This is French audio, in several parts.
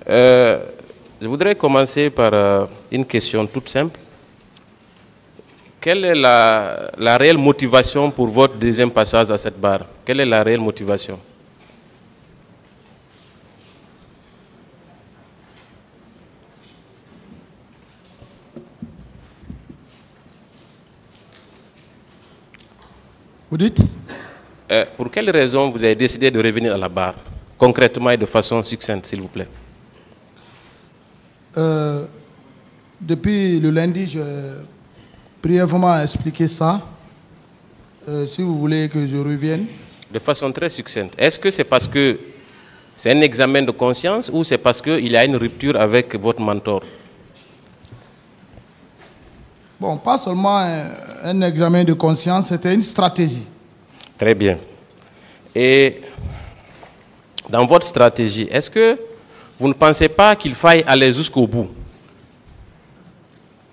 Je voudrais commencer par une question toute simple. Quelle est la réelle motivation pour votre deuxième passage à cette barre? Quelle est la réelle motivation? Vous dites? Pour quelle raison vous avez décidé de revenir à la barre, concrètement et de façon succincte, s'il vous plaît? Depuis le lundi, j'ai brièvement expliqué ça. Si vous voulez que je revienne. De façon très succincte. Est-ce que c'est parce que c'est un examen de conscience ou c'est parce qu'il y a une rupture avec votre mentor? Bon, pas seulement un examen de conscience, c'était une stratégie. Très bien. Et dans votre stratégie, est-ce que vous ne pensez pas qu'il faille aller jusqu'au bout?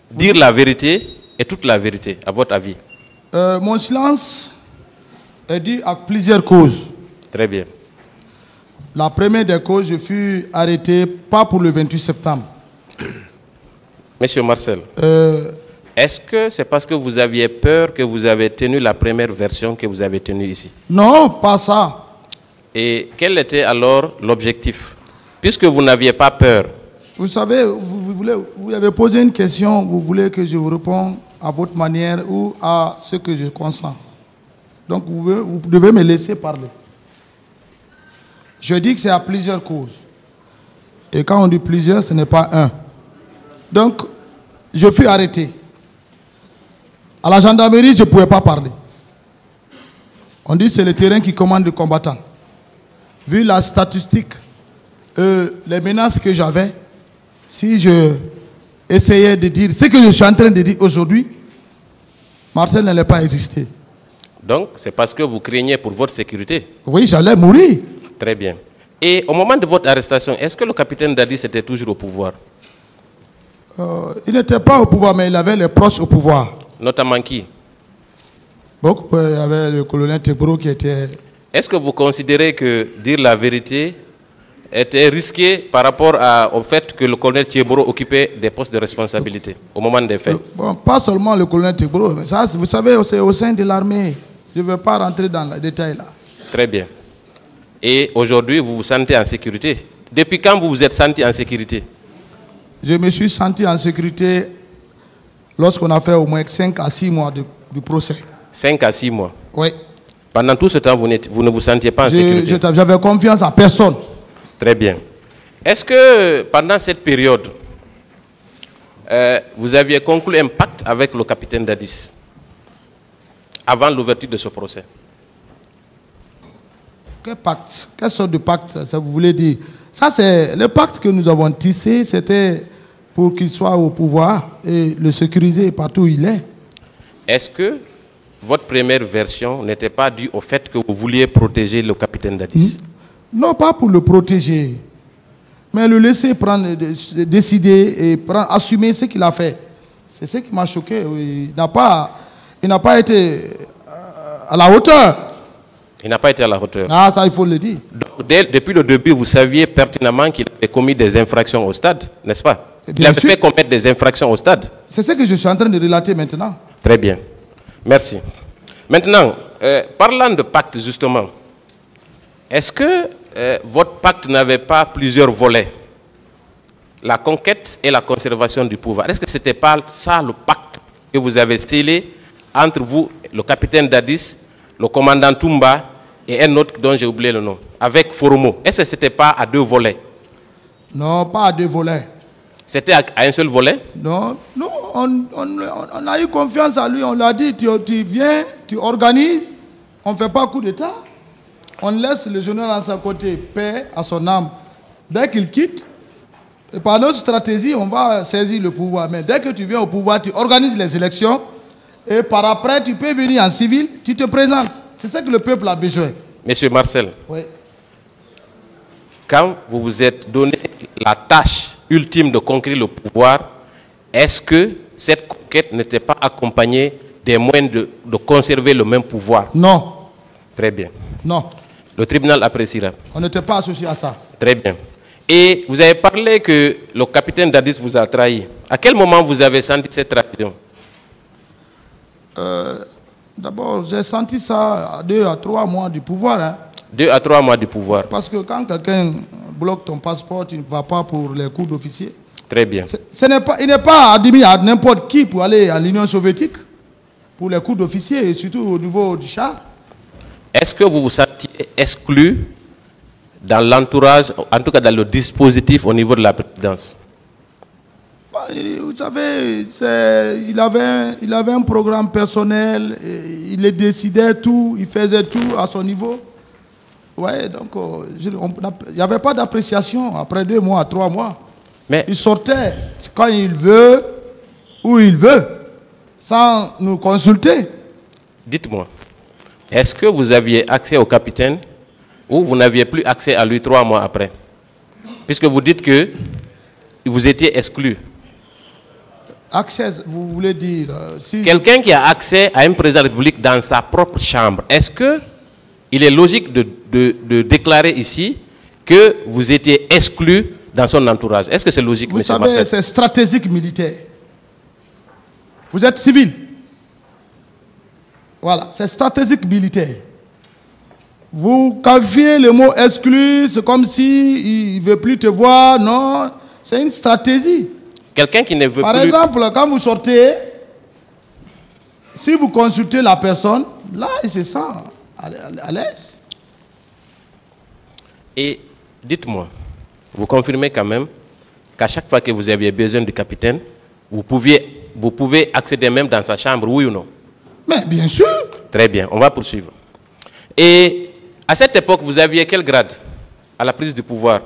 Dire la vérité et toute la vérité, à votre avis? Mon silence est dû à plusieurs causes. Très bien. La première des causes, je fus arrêté pas pour le 28 septembre. Monsieur Marcel, est-ce que c'est parce que vous aviez peur que vous avez tenu la première version que vous avez tenue ici? Non, pas ça. Et quel était alors l'objectif? Puisque vous n'aviez pas peur. Vous savez, vous avez posé une question, vous voulez que je vous réponde à votre manière ou à ce que je consens. Donc vous devez me laisser parler. Je dis que c'est à plusieurs causes. Et quand on dit plusieurs, ce n'est pas un. Donc, je fus arrêté. À la gendarmerie, je ne pouvais pas parler. On dit que c'est le terrain qui commande le combattant. Vu la statistique, les menaces que j'avais, si je essayais de dire ce que je suis en train de dire aujourd'hui, Marcel n'allait pas exister. Donc, c'est parce que vous craignez pour votre sécurité? Oui, j'allais mourir. Très bien. Et au moment de votre arrestation, est-ce que le capitaine Dadis était toujours au pouvoir? Il n'était pas au pouvoir, mais il avait les proches au pouvoir. Notamment qui? Donc, il y avait le colonel Tebro qui était... Est-ce que vous considérez que dire la vérité était risqué par rapport au fait que le colonel Tebro occupait des postes de responsabilité au moment des faits? Bon, pas seulement le colonel Tebro, mais ça, vous savez, c'est au sein de l'armée. Je ne vais pas rentrer dans les détails là. Très bien. Et aujourd'hui, vous vous sentez en sécurité? Depuis quand vous vous êtes senti en sécurité? Je me suis senti en sécurité lorsqu'on a fait au moins 5 à 6 mois du procès. 5 à 6 mois? Oui. Pendant tout ce temps, vous ne vous sentiez pas en sécurité? J'avais confiance en personne. Très bien. Est-ce que pendant cette période, vous aviez conclu un pacte avec le capitaine Dadis avant l'ouverture de ce procès? Quel pacte? Quelle sorte de pacte, ça vous voulez dire? Ça, c'est le pacte que nous avons tissé, c'était pour qu'il soit au pouvoir et le sécuriser partout où il est. Est-ce que votre première version n'était pas due au fait que vous vouliez protéger le capitaine Dadis? Non, pas pour le protéger, mais le laisser prendre, décider et assumer ce qu'il a fait. C'est ce qui m'a choqué. Il n'a pas été à la hauteur. Il n'a pas été à la hauteur. Ah, ça, il faut le dire. Donc, depuis le début, vous saviez pertinemment qu'il avait commis des infractions au stade, n'est-ce pas? Il avait fait commettre des infractions au stade. C'est ce que je suis en train de relater maintenant. Très bien. Merci. Maintenant, parlant de pacte, justement, est-ce que votre pacte n'avait pas plusieurs volets? La conquête et la conservation du pouvoir. Est-ce que ce n'était pas ça le pacte que vous avez scellé entre vous, le capitaine Dadis, le commandant Toumba et un autre dont j'ai oublié le nom, avec Foromo? Est-ce que ce n'était pas à deux volets? Non, pas à deux volets. C'était à un seul volet? Non, non, on a eu confiance à lui. On l'a dit, tu viens, tu organises, on ne fait pas coup d'État. On laisse le général à sa côté, paix à son âme. Dès qu'il quitte, et par notre stratégie, on va saisir le pouvoir. Mais dès que tu viens au pouvoir, tu organises les élections. Et par après, tu peux venir en civil, tu te présentes. C'est ça que le peuple a besoin. Monsieur Marcel, oui. Quand vous vous êtes donné la tâche ultime de conquérir le pouvoir, est-ce que cette conquête n'était pas accompagnée des moyens de conserver le même pouvoir? Non. Très bien. Non. Le tribunal appréciera. On n'était pas associé à ça. Très bien. Et vous avez parlé que le capitaine Dadis vous a trahi. À quel moment vous avez senti cette trahison? D'abord, j'ai senti ça à 2 à 3 mois du pouvoir. Hein. 2 à 3 mois du pouvoir. Parce que quand quelqu'un bloque ton passeport, tu ne vas pas pour les cours d'officier. Très bien. Il n'est pas admis à n'importe qui pour aller à l'Union soviétique, pour les cours d'officier, et surtout au niveau du char. Est-ce que vous vous sentiez exclu dans l'entourage, en tout cas dans le dispositif au niveau de la présidence? Vous savez, il avait un programme personnel, il décidait tout, il faisait tout à son niveau. Ouais, donc il n'y avait pas d'appréciation après 2 mois, 3 mois. Mais il sortait quand il veut, où il veut, sans nous consulter. Dites-moi, est-ce que vous aviez accès au capitaine ou vous n'aviez plus accès à lui 3 mois après? Puisque vous dites que vous étiez exclu. Accès, vous voulez dire... si quelqu'un qui a accès à un président de la République dans sa propre chambre, est-ce qu'il est logique de déclarer ici que vous étiez exclu dans son entourage? Est-ce que c'est logique, M. Marcel? Vous savez, c'est stratégique militaire. Vous êtes civil. Voilà, c'est stratégique militaire. Vous qualifiez le mot exclu, c'est comme s'il ne veut plus te voir. Non, c'est une stratégie. Quelqu'un qui ne veut plus... Par exemple, quand vous sortez, si vous consultez la personne, là, il se sent à l'aise. Et dites-moi, vous confirmez quand même qu'à chaque fois que vous aviez besoin du capitaine, vous pouvez accéder même dans sa chambre, oui ou non? Mais bien sûr. Très bien, on va poursuivre. Et à cette époque, vous aviez quel grade à la prise du pouvoir?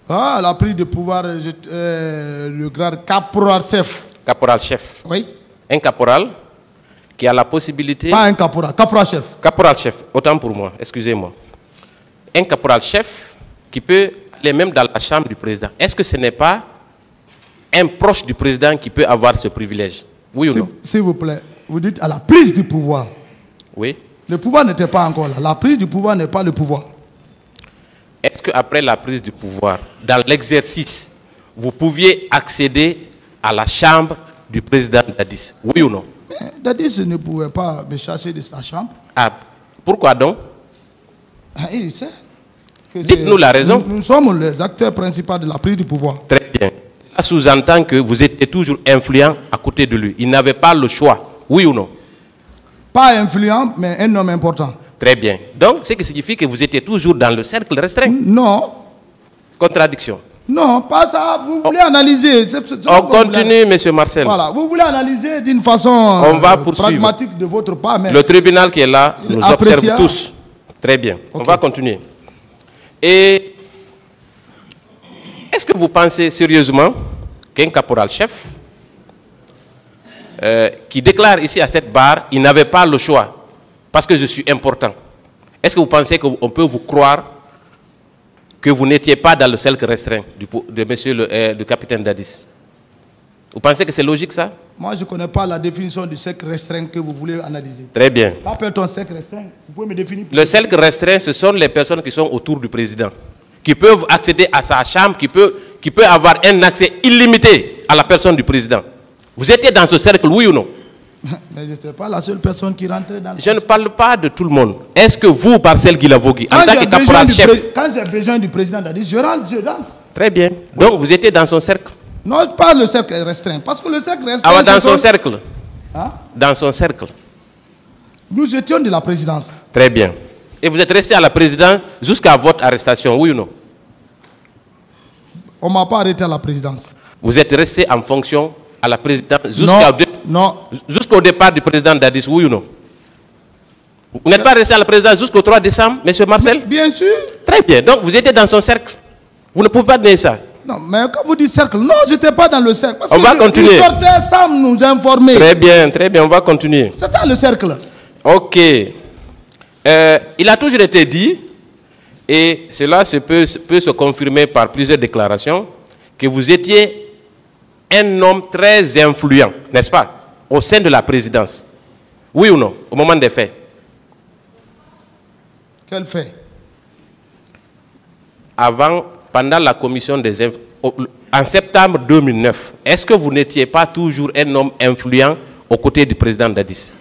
Ah, la prise de pouvoir, le grade caporal-chef. Caporal-chef. Oui. Un caporal qui a la possibilité... Pas un caporal, caporal-chef. Caporal-chef, autant pour moi, excusez-moi. Un caporal-chef qui peut aller même dans la chambre du président. Est-ce que ce n'est pas un proche du président qui peut avoir ce privilège? Oui ou non? S'il vous plaît, vous dites à la prise du pouvoir. Oui. Le pouvoir n'était pas encore là. La prise du pouvoir n'est pas le pouvoir. Est-ce qu'après la prise du pouvoir, dans l'exercice, vous pouviez accéder à la chambre du président Dadis? Oui ou non? Mais Dadis ne pouvait pas me chasser de sa chambre. Ah, pourquoi donc? Il sait. Dites-nous la raison. Nous sommes les acteurs principaux de la prise du pouvoir. Très bien. Cela sous-entend que vous étiez toujours influent à côté de lui. Il n'avait pas le choix. Oui ou non? Pas influent, mais un homme important. Très bien. Donc, ce qui signifie que vous étiez toujours dans le cercle restreint. Non. Contradiction. Non, pas ça. Vous voulez analyser. On continue, M. Marcel. Voilà. Vous voulez analyser d'une façon pragmatique de votre part. Mais le tribunal qui est là nous observe tous. Très bien. Okay. On va continuer. Et est-ce que vous pensez sérieusement qu'un caporal-chef qui déclare ici à cette barre, il n'avait pas le choix parce que je suis important? Est-ce que vous pensez qu'on peut vous croire que vous n'étiez pas dans le cercle restreint du capitaine Dadis? Vous pensez que c'est logique ça? Moi, je ne connais pas la définition du cercle restreint que vous voulez analyser. Très bien. Qu'appelle-t-on cercle restreint? Vous pouvez me définir? Le cercle restreint, ce sont les personnes qui sont autour du président, qui peuvent accéder à sa chambre, qui peut avoir un accès illimité à la personne du président. Vous étiez dans ce cercle, oui ou non? Mais je n'étais pas la seule personne qui rentrait dans le... Je ne parle pas de tout le monde. Est-ce que vous, Marcel Guilavogui, en tant que caporal-chef... Quand j'ai besoin du président Dadis, je rentre. Très bien. Donc, vous étiez dans son cercle? Non, pas le cercle restreint. Parce que le cercle restreint... Ah, dans son cercle? Hein? Dans son cercle. Nous étions de la présidence. Très bien. Et vous êtes resté à la présidence jusqu'à votre arrestation, oui ou non? On ne m'a pas arrêté à la présidence. Vous êtes resté en fonction à la présidence jusqu'au départ du président Dadis, oui ou non? Vous n'êtes pas resté à la présidence jusqu'au 3 décembre, M. Marcel? Bien sûr. Très bien. Donc, vous étiez dans son cercle. Vous ne pouvez pas donner ça. Non, mais quand vous dites cercle, non, je n'étais pas dans le cercle. Parce on va continuer. Il sortait sans nous informer. Très bien, on va continuer. C'est ça le cercle. Ok. Il a toujours été dit, et cela peut se confirmer par plusieurs déclarations, que vous étiez un homme très influent, n'est-ce pas, au sein de la présidence. Oui ou non, au moment des faits? Quel fait? pendant la commission des en septembre 2009, est-ce que vous n'étiez pas toujours un homme influent aux côtés du président Dadis?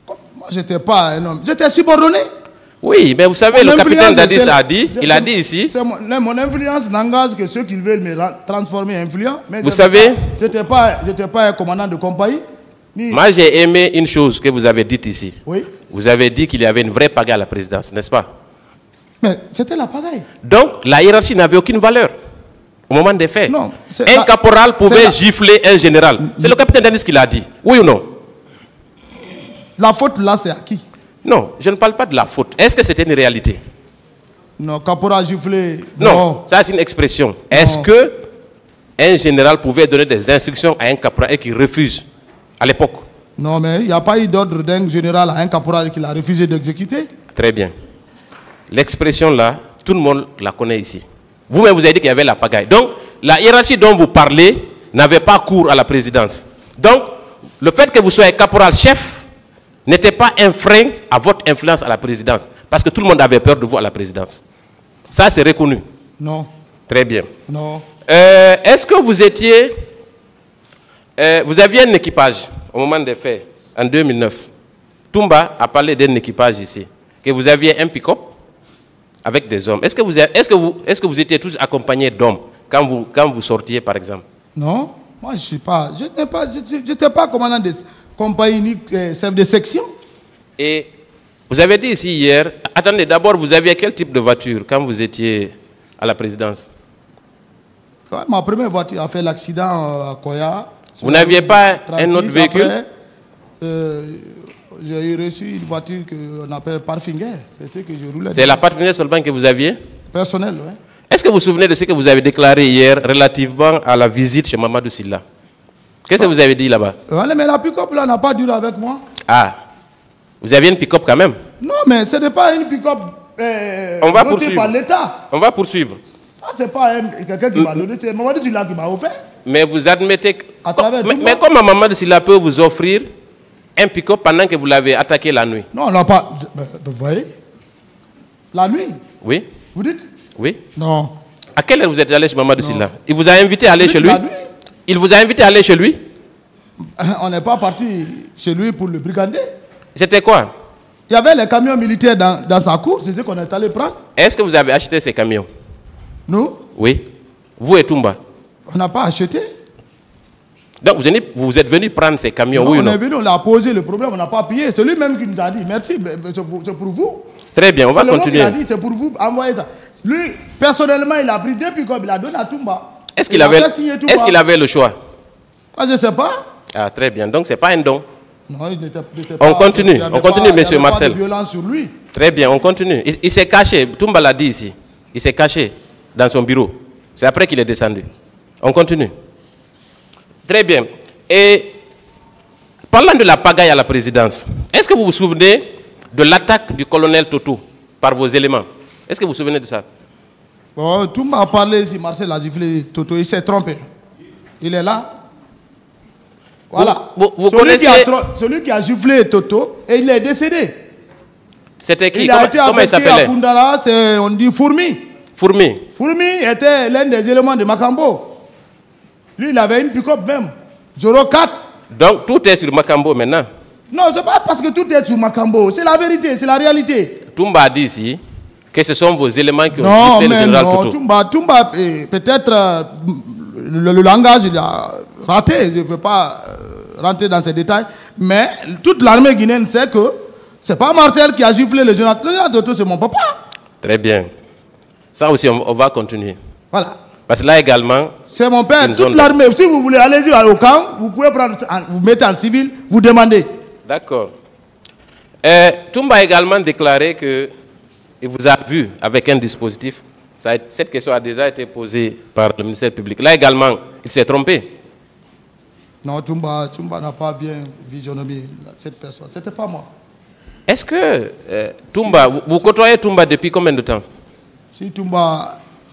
Moi, je n'étais pas un homme. J'étais subordonné. Oui, mais vous savez, le capitaine Dadis a dit, il a dit ici... Mon influence n'engage que ceux qui veulent me transformer influent. Mais vous savez... Je n'étais pas un commandant de compagnie. Moi, j'ai aimé une chose que vous avez dite ici. Oui. Vous avez dit qu'il y avait une vraie pagaille à la présidence, n'est-ce pas? Mais c'était la pagaille. Donc, la hiérarchie n'avait aucune valeur au moment des faits. Non, un caporal pouvait gifler un général. C'est le capitaine Dadis qui l'a dit. Oui ou non? La faute là, c'est à qui? Non, je ne parle pas de la faute. Est-ce que c'était une réalité? Non, caporal giflé. Non, ça c'est une expression. Est-ce que un général pouvait donner des instructions à un caporal et qu'il refuse à l'époque? Non, mais il n'y a pas eu d'ordre d'un général à un caporal qui l'a refusé d'exécuter. Très bien. L'expression là, tout le monde la connaît ici. Vous-même, vous avez dit qu'il y avait la pagaille. Donc, la hiérarchie dont vous parlez n'avait pas cours à la présidence. Donc, le fait que vous soyez caporal-chef n'était pas un frein à votre influence à la présidence. Parce que tout le monde avait peur de vous à la présidence. Ça, c'est reconnu. Non. Très bien. Non. Est-ce que vous étiez... vous aviez un équipage au moment des faits, en 2009. Toumba a parlé d'un équipage ici. Que vous aviez un pick-up avec des hommes. Est-ce que vous étiez tous accompagnés d'hommes quand vous sortiez, par exemple? Non. Moi, je n'étais pas commandant de compagnie, chef de section. Et vous avez dit ici hier, attendez, d'abord, vous aviez quel type de voiture quand vous étiez à la présidence? Ma première voiture a fait l'accident à Koya. Vous n'aviez pas un autre véhicule? Après, j'ai reçu une voiture qu'on appelle Parfinger. C'est ce que je roulais. C'est la Parfinger seulement que vous aviez? Personnel, oui. Est-ce que vous vous souvenez de ce que vous avez déclaré hier relativement à la visite chez Mamadou Sylla? Qu'est-ce que vous avez dit là-bas? Mais la pick-up là n'a pas duré avec moi. Ah, vous aviez une pick-up quand même? Non, mais ce n'est pas une pick-up votée par l'État. On va poursuivre. Ça, c'est pas quelqu'un qui m'a donné, c'est Mamadou Sylla qui m'a offert. Mais vous admettez que... Mais comment Mamadou Sylla peut vous offrir un pick-up pendant que vous l'avez attaqué la nuit? Non, on n'a pas... Vous voyez? La nuit? Oui. Vous dites? Oui. Non. À quelle heure vous êtes allé chez Mamadou Sylla? Il vous a invité à aller chez lui? La nuit? Il vous a invité à aller chez lui? On n'est pas parti chez lui pour le brigander. C'était quoi? Il y avait les camions militaires dans sa cour, c'est ce qu'on est allé prendre. Est-ce que vous avez acheté ces camions? Nous? Oui. Vous et Toumba? On n'a pas acheté. Donc vous êtes venu prendre ces camions, non, oui ou non? On est venu, on a posé le problème, on n'a pas payé. C'est lui-même qui nous a dit merci, c'est pour vous. Très bien, on va continuer. Il a dit c'est pour vous, envoyez ça. Lui, personnellement, il a pris 2 pick-up, il a donné à Toumba. Est-ce qu'il avait le choix? Ah, je ne sais pas. Ah, très bien. Donc, ce n'est pas un don. Non, il n'était pas... On continue, monsieur Marcel. Pas de violence sur lui. Très bien, on continue. Il s'est caché, Toumba l'a dit ici. Il s'est caché dans son bureau. C'est après qu'il est descendu. On continue. Très bien. Et parlant de la pagaille à la présidence, est-ce que vous vous souvenez de l'attaque du colonel Toto par vos éléments? Est-ce que vous vous souvenez de ça? Bon, Toumba a parlé si Marcel a giflé Toto, il s'est trompé. Il est là. Voilà. Vous connaissez... celui qui a giflé Toto, et il est décédé. C'était qui? Comment il s'appelait? On dit Fourmi. Fourmi. Fourmi était l'un des éléments de Makambo. Lui, il avait une pick-up même. Joro 4. Donc, tout est sur Makambo maintenant? Non, c'est pas parce que tout est sur Makambo. C'est la vérité, c'est la réalité. Toumba a dit ici que ce sont vos éléments qui ont giflé le général Toto. Toumba peut-être le langage il a raté. Je ne veux pas rentrer dans ces détails. Mais toute l'armée guinéenne sait que ce n'est pas Marcel qui a giflé le général. Le général Toto, c'est mon papa. Très bien. Ça aussi, on va continuer. Voilà. Parce que là également... C'est mon père. Toute l'armée. Si vous voulez aller au camp, vous pouvez prendre, vous mettez en civil, vous demandez. D'accord. Toumba a également déclaré qu'il vous a vu avec un dispositif. Cette question a déjà été posée par le ministère public. Là également, il s'est trompé. Non, Toumba n'a pas bien visionné cette personne. Ce n'était pas moi. Est-ce que Toumba, vous côtoyez Toumba depuis combien de temps?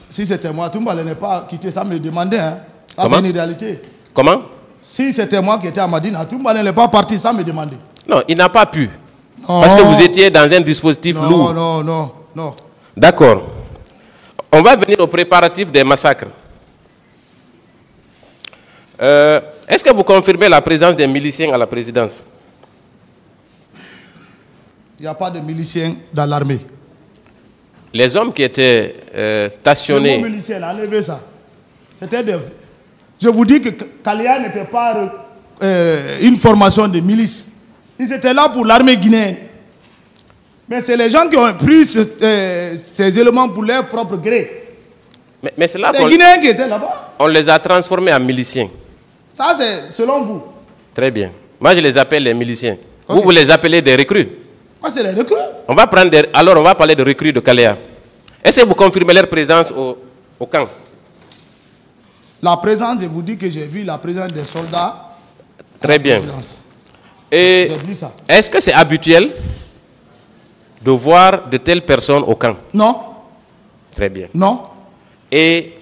Si c'était moi, Toumba ne l'avait pas quitté, ça me demandait. Hein. Ça, c'est une réalité. Comment? Si c'était moi qui étais à Madina, Toumba ne l'avait pas parti, ça me demandait. Non, il n'a pas pu. Non. Parce que vous étiez dans un dispositif lourd. Non. D'accord. On va venir aux préparatifs des massacres. Est-ce que vous confirmez la présence des miliciens à la présidence? Il n'y a pas de miliciens dans l'armée. Les hommes qui étaient stationnés... Les miliciens, enlevez ça. Je vous dis que Kaléa n'était pas une formation de milice. Ils étaient là pour l'armée guinéenne. Mais c'est les gens qui ont pris ces éléments pour leur propre gré. Mais c'est là les Guinéens qui étaient là-bas. On les a transformés en miliciens. Ça, c'est selon vous. Très bien. Moi, je les appelle les miliciens. Okay. Vous les appelez des recrues. Moi, c'est les recrues. Alors, on va parler de recrues de Kaléa. Est-ce que vous confirmez leur présence au camp? La présence, je vous dis que j'ai vu la présence des soldats. Très bien. Et est-ce que c'est habituel de voir de telles personnes au camp? Non. Très bien. Non. Et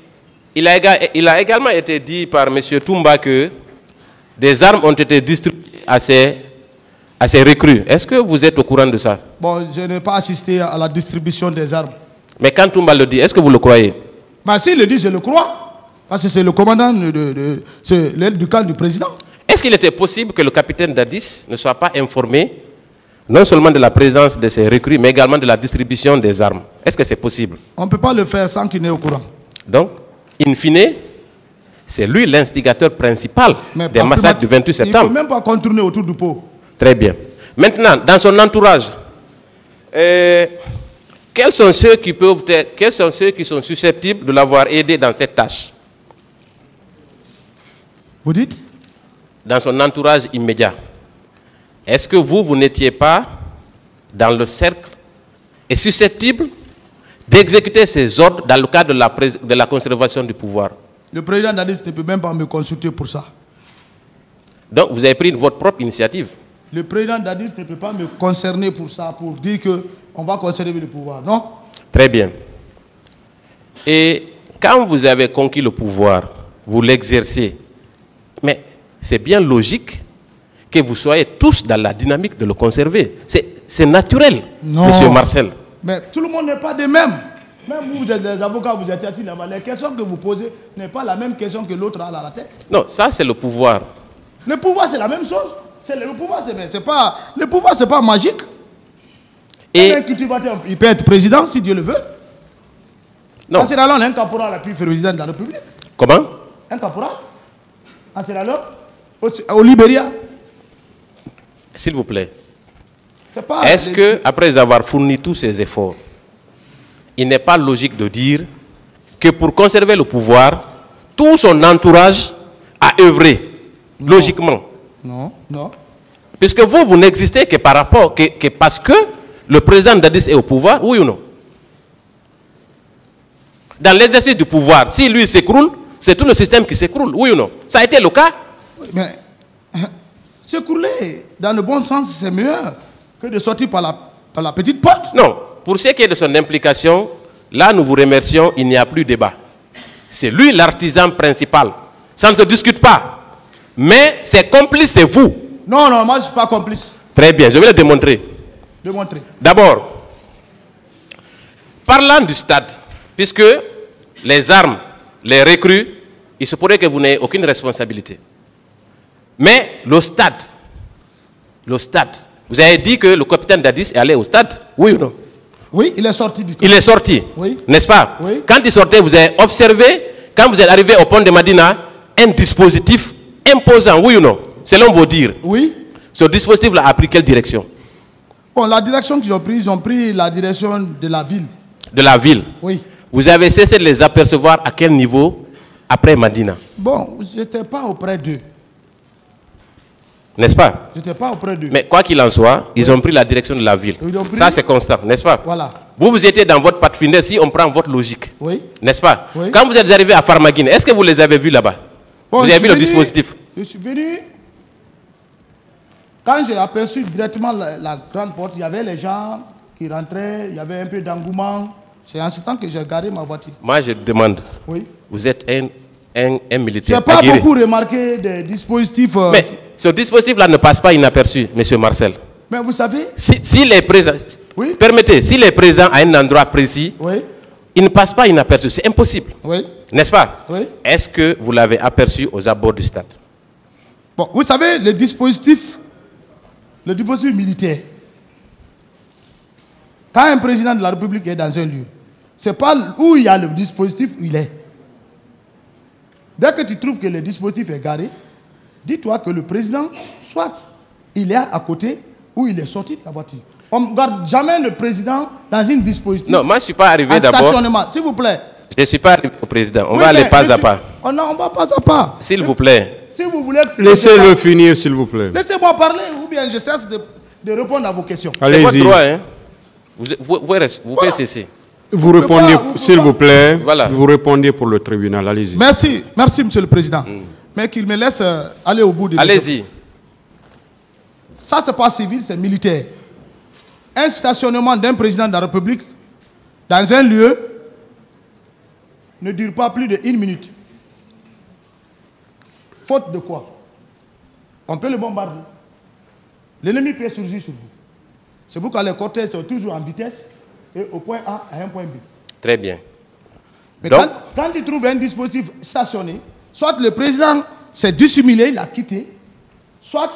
il a également été dit par M. Toumba que des armes ont été distribuées à ces recrues. Est-ce que vous êtes au courant de ça? Bon, je n'ai pas assisté à la distribution des armes. Mais quand Toumba le dit, est-ce que vous le croyez? Ben, s'il le dit, je le crois. Parce que c'est le commandant du camp du président. Est-ce qu'il était possible que le capitaine Dadis ne soit pas informé non seulement de la présence de ces recrues, mais également de la distribution des armes? Est-ce que c'est possible? On ne peut pas le faire sans qu'il n'est au courant. Donc, in fine, c'est lui l'instigateur principal des massacres du 28 septembre. Il ne peut même pas contourner autour du pot. Très bien. Maintenant, dans son entourage, quels sont ceux qui sont susceptibles de l'avoir aidé dans cette tâche? Vous dites? Dans son entourage immédiat. Est-ce que vous n'étiez pas dans le cercle et susceptible d'exécuter ces ordres dans le cadre de la conservation du pouvoir? Le président Dadis ne peut même pas me consulter pour ça. Donc, vous avez pris votre propre initiative? Le président Dadis ne peut pas me concerner pour ça, pour dire qu'on va conserver le pouvoir, non? Très bien. Et quand vous avez conquis le pouvoir, vous l'exercez, mais c'est bien logique que vous soyez tous dans la dynamique de le conserver. C'est naturel, non. Monsieur Marcel. Mais tout le monde n'est pas de même. Même vous êtes des avocats, vous êtes assis là-bas. Les questions que vous posez n'est pas la même question que l'autre a à la tête. Non, ça c'est le pouvoir. Le pouvoir, c'est la même chose. Le pouvoir, c'est pas magique. Et il peut être président si Dieu le veut. Non. En Sierra Leone, un caporal a pu faire président de la République. Comment? Un caporal. En Sierra Leone, au Libéria. S'il vous plaît. Est-ce que, après avoir fourni tous ces efforts, il n'est pas logique de dire que pour conserver le pouvoir, tout son entourage a œuvré, logiquement? Non, non. Puisque vous n'existez que par rapport, que parce que le président Dadis est au pouvoir, oui ou non? Dans l'exercice du pouvoir, si lui s'écroule, c'est tout le système qui s'écroule, oui ou non? Ça a été le cas? Mais s'écrouler dans le bon sens, c'est mieux que de sortir par la petite porte. Non, pour ce qui est de son implication, là nous vous remercions, il n'y a plus débat. C'est lui l'artisan principal. Ça ne se discute pas. Mais ses complices, c'est vous. Non, non, moi je ne suis pas complice. Très bien, je vais le démontrer. Démontrer. D'abord, parlant du stade, puisque les armes, les recrues, il se pourrait que vous n'ayez aucune responsabilité. Mais le stade, vous avez dit que le capitaine Dadis est allé au stade, oui ou non? Oui, il est sorti du camp. Il est sorti, oui. N'est-ce pas? Oui. Quand il sortait, vous avez observé, quand vous êtes arrivé au pont de Madina, un dispositif imposant, oui ou non? Selon vos dires. Oui. Ce dispositif-là a pris quelle direction? Bon, la direction qu'ils ont pris la direction de la ville. De la ville? Oui. Vous avez cessé de les apercevoir à quel niveau après Madina? Bon, je n'étais pas auprès d'eux. N'est-ce pas? Je n'étais pas auprès d'eux. Mais quoi qu'il en soit, ils ont pris la direction de la ville. Ça, c'est constant, n'est-ce pas? Voilà. Vous étiez dans votre pathfinder si on prend votre logique. Oui. N'est-ce pas? Oui. Quand vous êtes arrivé à Farmaguine, est-ce que vous les avez vus là-bas? Bon, vous avez vu le dispositif? Je suis venu. Quand j'ai aperçu directement la grande porte, il y avait les gens qui rentraient, il y avait un peu d'engouement. C'est en ce temps que j'ai garé ma voiture. Moi, je demande. Oui. Vous êtes un militaire. Je n'ai pas beaucoup remarqué des dispositifs. Mais ce dispositif-là ne passe pas inaperçu, M. Marcel. Mais vous savez... S'il est présent, oui. Permettez, s'il est présent à un endroit précis, oui. il ne passe pas inaperçu. C'est impossible. Oui. N'est-ce pas? Oui. Est-ce que vous l'avez aperçu aux abords du stade? Bon, vous savez, le dispositif militaire, quand un président de la République est dans un lieu, ce n'est pas où il y a le dispositif où il est. Dès que tu trouves que le dispositif est garé, dis-toi que le président, soit il est à côté ou il est sorti de la voiture. On ne garde jamais le président dans une dispositif. Non, moi je ne suis pas arrivé d'abord. Stationnement, s'il vous plaît. Je ne suis pas arrivé au président. On Oui, va aller pas à suis... pas. Oh non, on va pas à pas. S'il vous plaît. Si vous voulez... Laissez-le finir, s'il vous plaît. Laissez-moi parler ou bien je cesse de répondre à vos questions. C'est votre droit, hein. Vous pouvez cesser. Vous répondez, s'il vous plaît. Voilà. Vous répondez pour le tribunal. Allez-y. Merci, Monsieur le Président. Mais qu'il me laisse aller au bout de Allez-y. Ça, c'est pas civil, c'est militaire. Un stationnement d'un président de la République dans un lieu ne dure pas plus d'1 minute. Faute de quoi? On peut le bombarder. L'ennemi peut surgir sur vous. C'est pourquoi les cortèges sont toujours en vitesse et au point A à un point B. Très bien. Mais donc, quand il trouve un dispositif stationné, soit le président s'est dissimulé, il a quitté, soit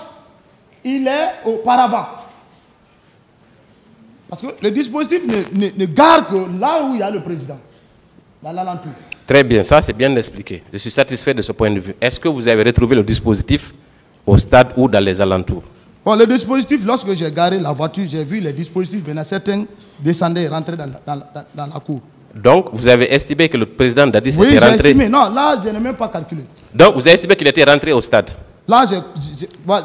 il est auparavant. Parce que le dispositif ne garde que là où il y a le président, dans l'alentour. Très bien, ça c'est bien expliqué. Je suis satisfait de ce point de vue. Est-ce que vous avez retrouvé le dispositif au stade ou dans les alentours? Bon, le dispositif, lorsque j'ai garé la voiture, j'ai vu les dispositifs, maintenant certains descendaient et rentraient dans la cour. Donc, vous avez estimé que le président Dadis oui, était rentré... Estimé. Non, là, je n'ai même pas calculé. Donc, vous avez estimé qu'il était rentré au stade? Là,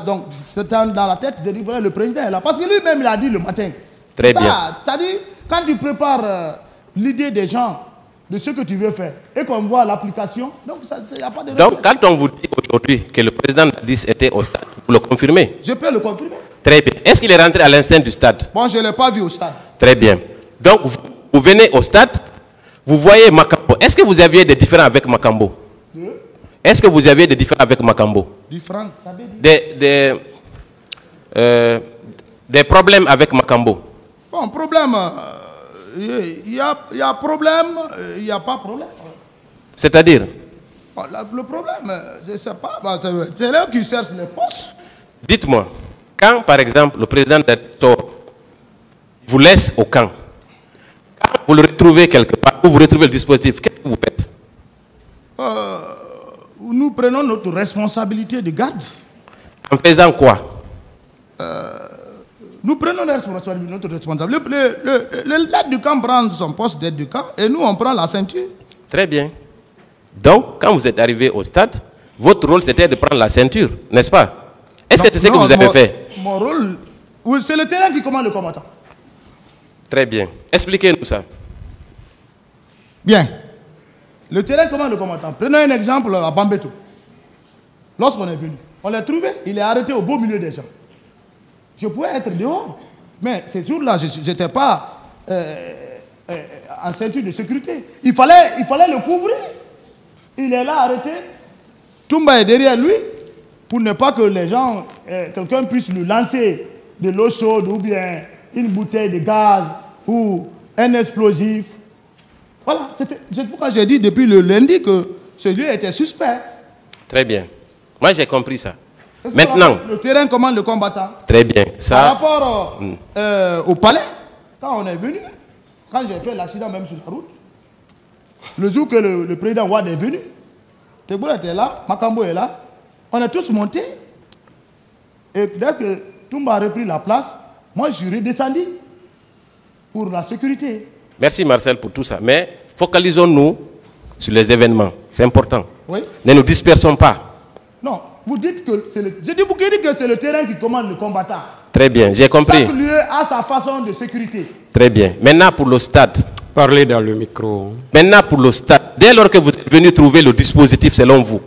donc, c'était dans la tête, j'ai dit, voilà, le président est là. Parce que lui-même, il a dit le matin. Très bien. C'est-à-dire, quand tu prépares l'idée des gens, de ce que tu veux faire, et qu'on voit l'application, donc il n'y a pas de... Donc, quand on vous dit aujourd'hui que le président Dadis était au stade, vous le confirmez? Je peux le confirmer. Très bien. Est-ce qu'il est rentré à l'instant du stade? Bon, je ne l'ai pas vu au stade. Très bien. Donc, vous venez au stade, vous voyez Makambo. Est-ce que vous aviez des différends avec Makambo? Est-ce que vous aviez des différends avec Makambo? Différents, ça veut dire... Des problèmes avec Makambo? Bon, problème... Il y a problème, il n'y a pas problème. C'est-à-dire? Bon, le problème, je ne sais pas, c'est là qui cherche les postes. Dites-moi, quand par exemple le président d'Ator vous laisse au camp, quand vous le retrouvez quelque part, ou vous retrouvez le dispositif, qu'est-ce que vous faites? Nous prenons notre responsabilité de garde. En faisant quoi? Nous prenons notre responsabilité. L'aide du camp prend son poste d'aide du camp et nous, on prend la ceinture. Très bien. Donc, quand vous êtes arrivé au stade, votre rôle, c'était de prendre la ceinture, n'est-ce pas? Est-ce que c'est ce que vous avez fait? Mon rôle, c'est le terrain qui commande le combattant. Très bien. Expliquez-nous ça. Bien. Le terrain commande le combattant. Prenons un exemple à Bambeto. Lorsqu'on est venu, on l'a trouvé, il est arrêté au beau milieu des gens. Je pouvais être dehors, mais ces jours-là, je n'étais pas en ceinture de sécurité. Il fallait le couvrir. Il est là arrêté. Toumba est derrière lui pour ne pas que les gens, quelqu'un puisse lui lancer de l'eau chaude ou bien une bouteille de gaz ou un explosif. Voilà, c'est pourquoi j'ai dit depuis le lundi que ce lieu était suspect. Très bien. Moi, j'ai compris ça. Maintenant, le terrain commande le combattant. Très bien. Ça... Par rapport au palais, quand on est venu, quand j'ai fait l'accident même sur la route, le jour que le président Wade est venu, Teboula était là, Makambo est là, on est tous montés. Et dès que Toumba a repris la place, moi je suis redescendu pour la sécurité. Merci Marcel pour tout ça. Mais focalisons-nous sur les événements. C'est important. Oui. Ne nous dispersons pas. Non. Vous dites que c'est le... Je dis vous qui dites que c'est le terrain qui commande le combattant. Très bien, j'ai compris. Chaque lieu a sa façon de sécurité. Très bien. Maintenant pour le stade. Parlez dans le micro. Maintenant pour le stade. Dès lors que vous êtes venu trouver le dispositif selon vous,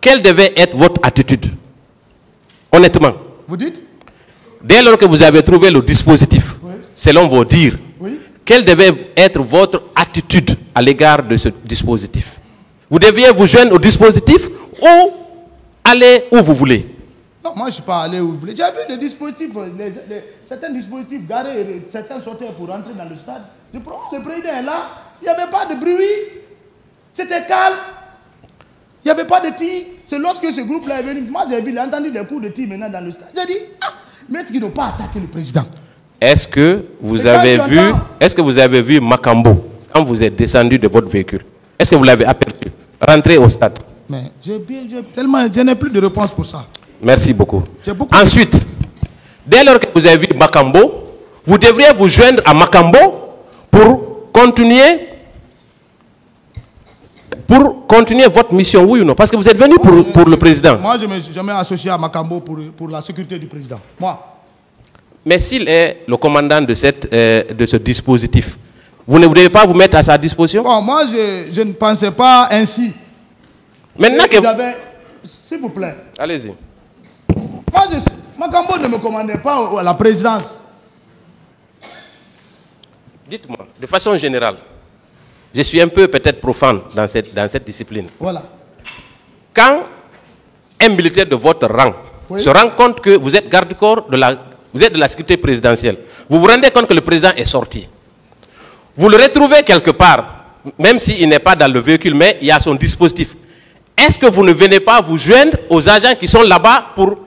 quelle devait être votre attitude? Honnêtement. Vous dites? Dès lors que vous avez trouvé le dispositif, oui, selon vos dires, oui, quelle devait être votre attitude à l'égard de ce dispositif? Vous deviez vous joindre au dispositif ou aller où vous voulez? Non, moi je ne suis pas allé où vous voulez. J'ai vu les dispositifs, certains dispositifs garés, certains sortaient pour rentrer dans le stade. Je prends, le président est là, il n'y avait pas de bruit, c'était calme, il n'y avait pas de tir. C'est lorsque ce groupe-là est venu, moi j'ai vu, j'ai entendu des coups de tir maintenant dans le stade. J'ai dit, ah, mais est-ce qu'ils n'ont pas attaqué le président? Est-ce que vous avez vu Makambo quand vous êtes descendu de votre véhicule? Est-ce que vous l'avez aperçu rentrer au stade? Mais tellement, je n'ai plus de réponse pour ça. Merci beaucoup. Ensuite, dès lors que vous avez vu Makambo, vous devriez vous joindre à Makambo pour continuer votre mission, oui ou non? Parce que vous êtes venu pour le président. Moi, je m'ai associé à Makambo pour la sécurité du président. Moi. Mais s'il est le commandant de ce dispositif, vous ne devez pas vous mettre à sa disposition? Bon, moi, je ne pensais pas ainsi. Maintenant que... S'il vous plaît. Allez-y. Moi, Makambo ne me commandait pas à la présidence. Dites-moi, de façon générale, je suis un peu peut-être profane dans cette discipline. Voilà. Quand un militaire de votre rang se rend compte que vous êtes garde-corps vous êtes de la sécurité présidentielle, vous vous rendez compte que le président est sorti, vous le retrouvez quelque part, même s'il n'est pas dans le véhicule, mais il y a son dispositif. Est-ce que vous ne venez pas vous joindre aux agents qui sont là-bas pour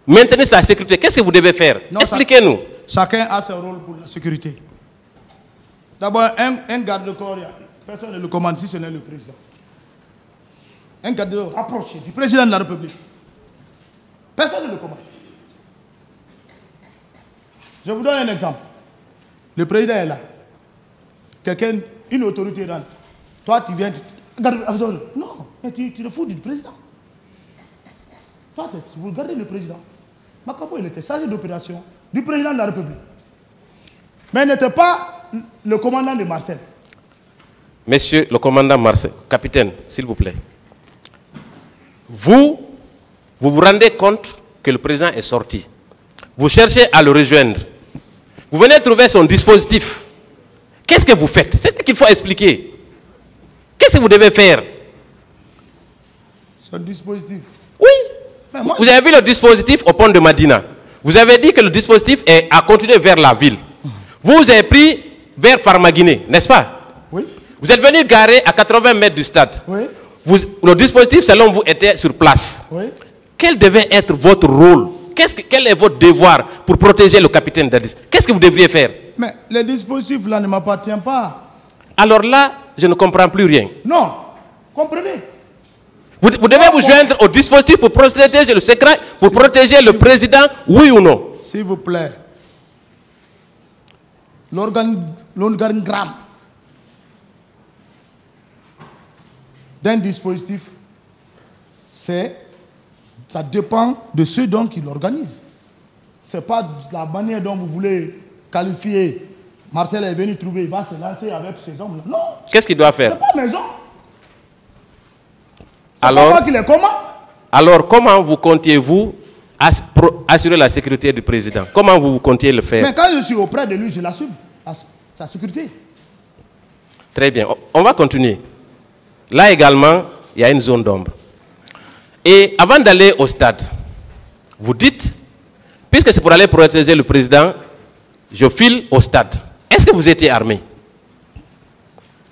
maintenir sa sécurité? Qu'est-ce que vous devez faire? Expliquez-nous. Chacun a son rôle pour la sécurité. D'abord, un garde-corps, personne ne le commande si ce n'est le président. Un garde-corps rapproché du président de la République. Personne ne le commande. Je vous donne un exemple. Le président est là. Quelqu'un, une autorité rentre. Toi, tu viens... Non, tu le fous du président. Toi, vous gardez le président. Makambo, il était chargé d'opération du président de la République. Mais il n'était pas le commandant de Marseille. Monsieur le commandant Marseille, capitaine, s'il vous plaît. Vous vous rendez compte que le président est sorti. Vous cherchez à le rejoindre. Vous venez trouver son dispositif. Qu'est-ce que vous faites? C'est ce qu'il faut expliquer. Qu'est-ce que vous devez faire? Son dispositif? Oui. Vous avez vu le dispositif au pont de Madina. Vous avez dit que le dispositif est à continuer vers la ville. Vous avez pris vers Farmaguiné, n'est-ce pas? Oui. Vous êtes venu garer à 80 mètres du stade. Oui. Le dispositif, selon vous, était sur place. Oui. Quel devait être votre rôle? Quel est votre devoir pour protéger le capitaine Dadis? Qu'est-ce que vous devriez faire? Mais le dispositif là ne m'appartient pas. Alors là, je ne comprends plus rien. Non, comprenez. Vous devez vous joindre au dispositif pour protéger le secret, pour protéger le président, oui ou non? S'il vous plaît. L'organigramme d'un dispositif, ça dépend de ceux donc qui l'organisent. Ce n'est pas la manière dont vous voulez qualifier. Marcel est venu trouver, il va se lancer avec ces hommes-là. Non. Qu'est-ce qu'il doit faire? Ce n'est pas maison. Alors, comment vous comptiez-vous assurer la sécurité du président? Comment vous comptiez le faire? Mais quand je suis auprès de lui, je l'assume, sa sécurité. Très bien. On va continuer. Là également, il y a une zone d'ombre. Et avant d'aller au stade, vous dites, puisque c'est pour aller protéger le président, je file au stade. Est-ce que vous étiez armé?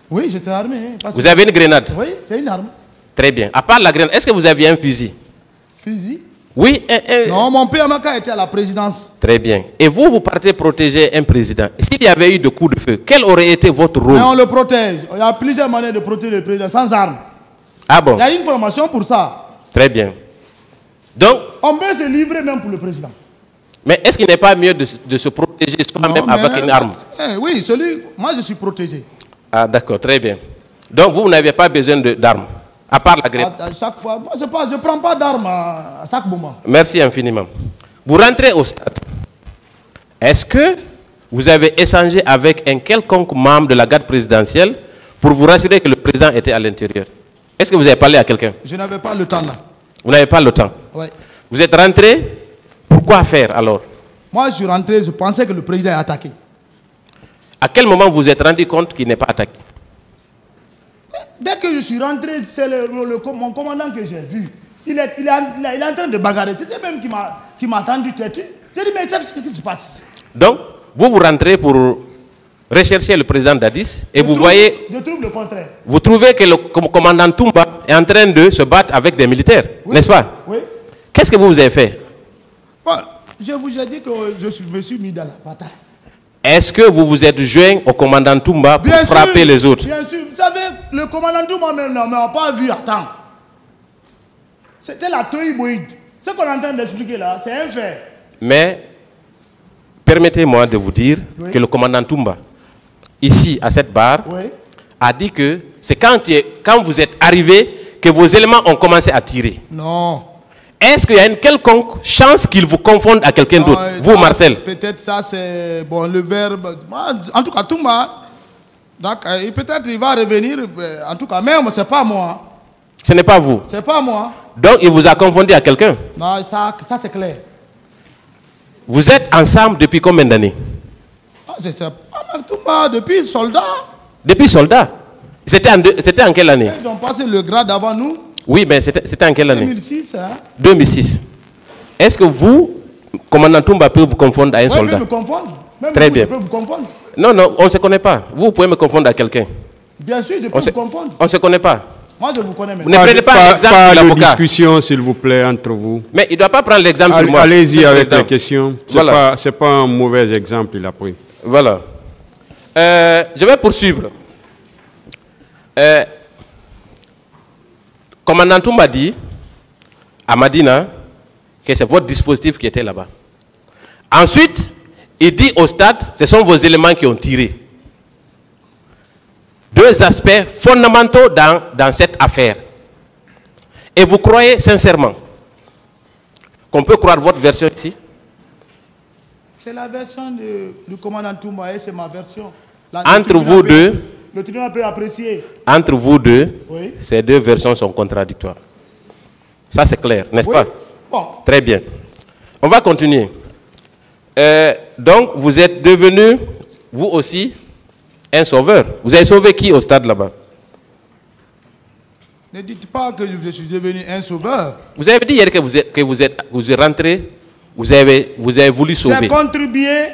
Oui, j'étais armé. Vous avez une grenade? Oui, c'est une arme. Très bien. À part la grenade, est-ce que vous aviez un fusil? Fusil? Oui. Non, mon père Amaka était à la présidence. Très bien. Et vous partez protéger un président. S'il y avait eu de coups de feu, quel aurait été votre rôle? Mais on le protège. Il y a plusieurs manières de protéger le président sans armes. Ah bon? Il y a une formation pour ça. Très bien. Donc, on peut se livrer même pour le président. Mais est-ce qu'il n'est pas mieux de se protéger soi-même avec une arme? Oui, moi je suis protégé. Ah d'accord, très bien. Donc vous n'avez pas besoin d'armes, à part la grenade. À chaque fois, moi je ne prends pas d'armes à chaque moment. Merci infiniment. Vous rentrez au stade. Est-ce que vous avez échangé avec un quelconque membre de la garde présidentielle pour vous rassurer que le président était à l'intérieur? Est-ce que vous avez parlé à quelqu'un? Je n'avais pas le temps là. Vous n'avez pas le temps? Oui. Vous êtes rentré, pourquoi faire alors? Moi je suis rentré, je pensais que le président est attaqué. À quel moment vous vous êtes rendu compte qu'il n'est pas attaqué? Dès que je suis rentré, c'est mon commandant que j'ai vu. Il est en train de bagarrer. C'est même qui m'a attendu têtu. J'ai dit, mais qu'est-ce qui se passe? Donc, vous rentrez pour recherchez le président Dadis et vous voyez... Je trouve le contraire. Vous trouvez que le commandant Toumba est en train de se battre avec des militaires, n'est-ce pas? Oui. Qu'est-ce que vous avez fait? Bon, je vous ai dit que me suis mis dans la bataille. Est-ce que vous vous êtes joint au commandant Toumba pour frapper les autres? Bien sûr. Vous savez, le commandant Toumba ne m'a pas vu à temps. C'était la Toïboïde. Ce qu'on est en train d'expliquer là, c'est un fait. Mais, permettez-moi de vous dire que le commandant Toumba, ici, à cette barre, a dit que c'est quand vous êtes arrivé que vos éléments ont commencé à tirer. Non. Est-ce qu'il y a une quelconque chance qu'ils vous confondent à quelqu'un d'autre? Vous, Marcel? Peut-être ça, c'est bon, le verbe. En tout cas, Toumba, peut-être il va revenir. En tout cas, même, ce n'est pas moi. Ce n'est pas vous? Ce n'est pas moi. Donc, il vous a confondu à quelqu'un? Non, ça c'est clair. Vous êtes ensemble depuis combien d'années? Je sais pas, Toumba, depuis soldat. Depuis soldat? C'était en quelle année? Ils ont passé le grade avant nous. Oui, mais c'était en quelle année? 2006. Hein? 2006. Est-ce que vous, commandant Toumba, peut vous confondre à un soldat? Je peux me confondre. Même Très vous, bien. Je peux vous confondre. Non, non, on ne se connaît pas. Vous pouvez me confondre à quelqu'un. Bien sûr, je peux vous confondre. On ne se connaît pas. Moi, je vous connais maintenant. Vous ne prenez pas l'exemple de l'avocat. Pas de discussion, s'il vous plaît, entre vous. Mais il ne doit pas prendre l'exemple sur moi. Allez-y avec la question. Ce n'est voilà. pas un mauvais exemple, il a pris. Voilà. Je vais poursuivre. Commandant Toumba dit à Madina que c'est votre dispositif qui était là-bas. Ensuite, il dit au stade, ce sont vos éléments qui ont tiré. Deux aspects fondamentaux dans cette affaire. Et vous croyez sincèrement qu'on peut croire votre version ici? C'est la version du commandant Toumba et c'est ma version. Entre vous deux, le tribunal peut apprécier. Entre vous deux, ces deux versions sont contradictoires. Ça c'est clair, n'est-ce pas? Bon. Très bien. On va continuer. Donc, vous êtes devenu, vous aussi, un sauveur. Vous avez sauvé qui au stade là-bas? Ne dites pas que je suis devenu un sauveur. Vous avez dit hier que vous êtes rentré, vous avez voulu sauver. J'ai contribué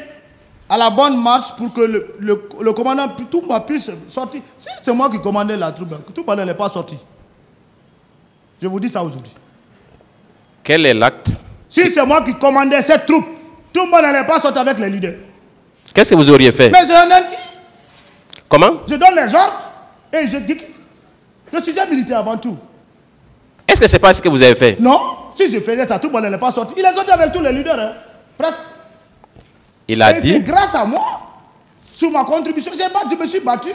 à la bonne marche pour que le commandant Toumba puisse sortir. Si c'est moi qui commandais la troupe, Toumba n'est pas sorti. Je vous dis ça aujourd'hui. Quel est l'acte? Si c'est moi qui commandais cette troupe, Toumba n'allait pas sortir avec les leaders. Qu'est-ce que vous auriez fait? Mais j'ai un anti. Comment? Je donne les ordres et je dis que je suis un militaire avant tout. Est-ce que c'est pas ce que vous avez fait? Non. Si je faisais ça, Toumba n'allait pas sortir. Il est sorti avec tous les leaders, hein, presque. Il a dit... C'est grâce à moi, sur ma contribution, je me suis battu.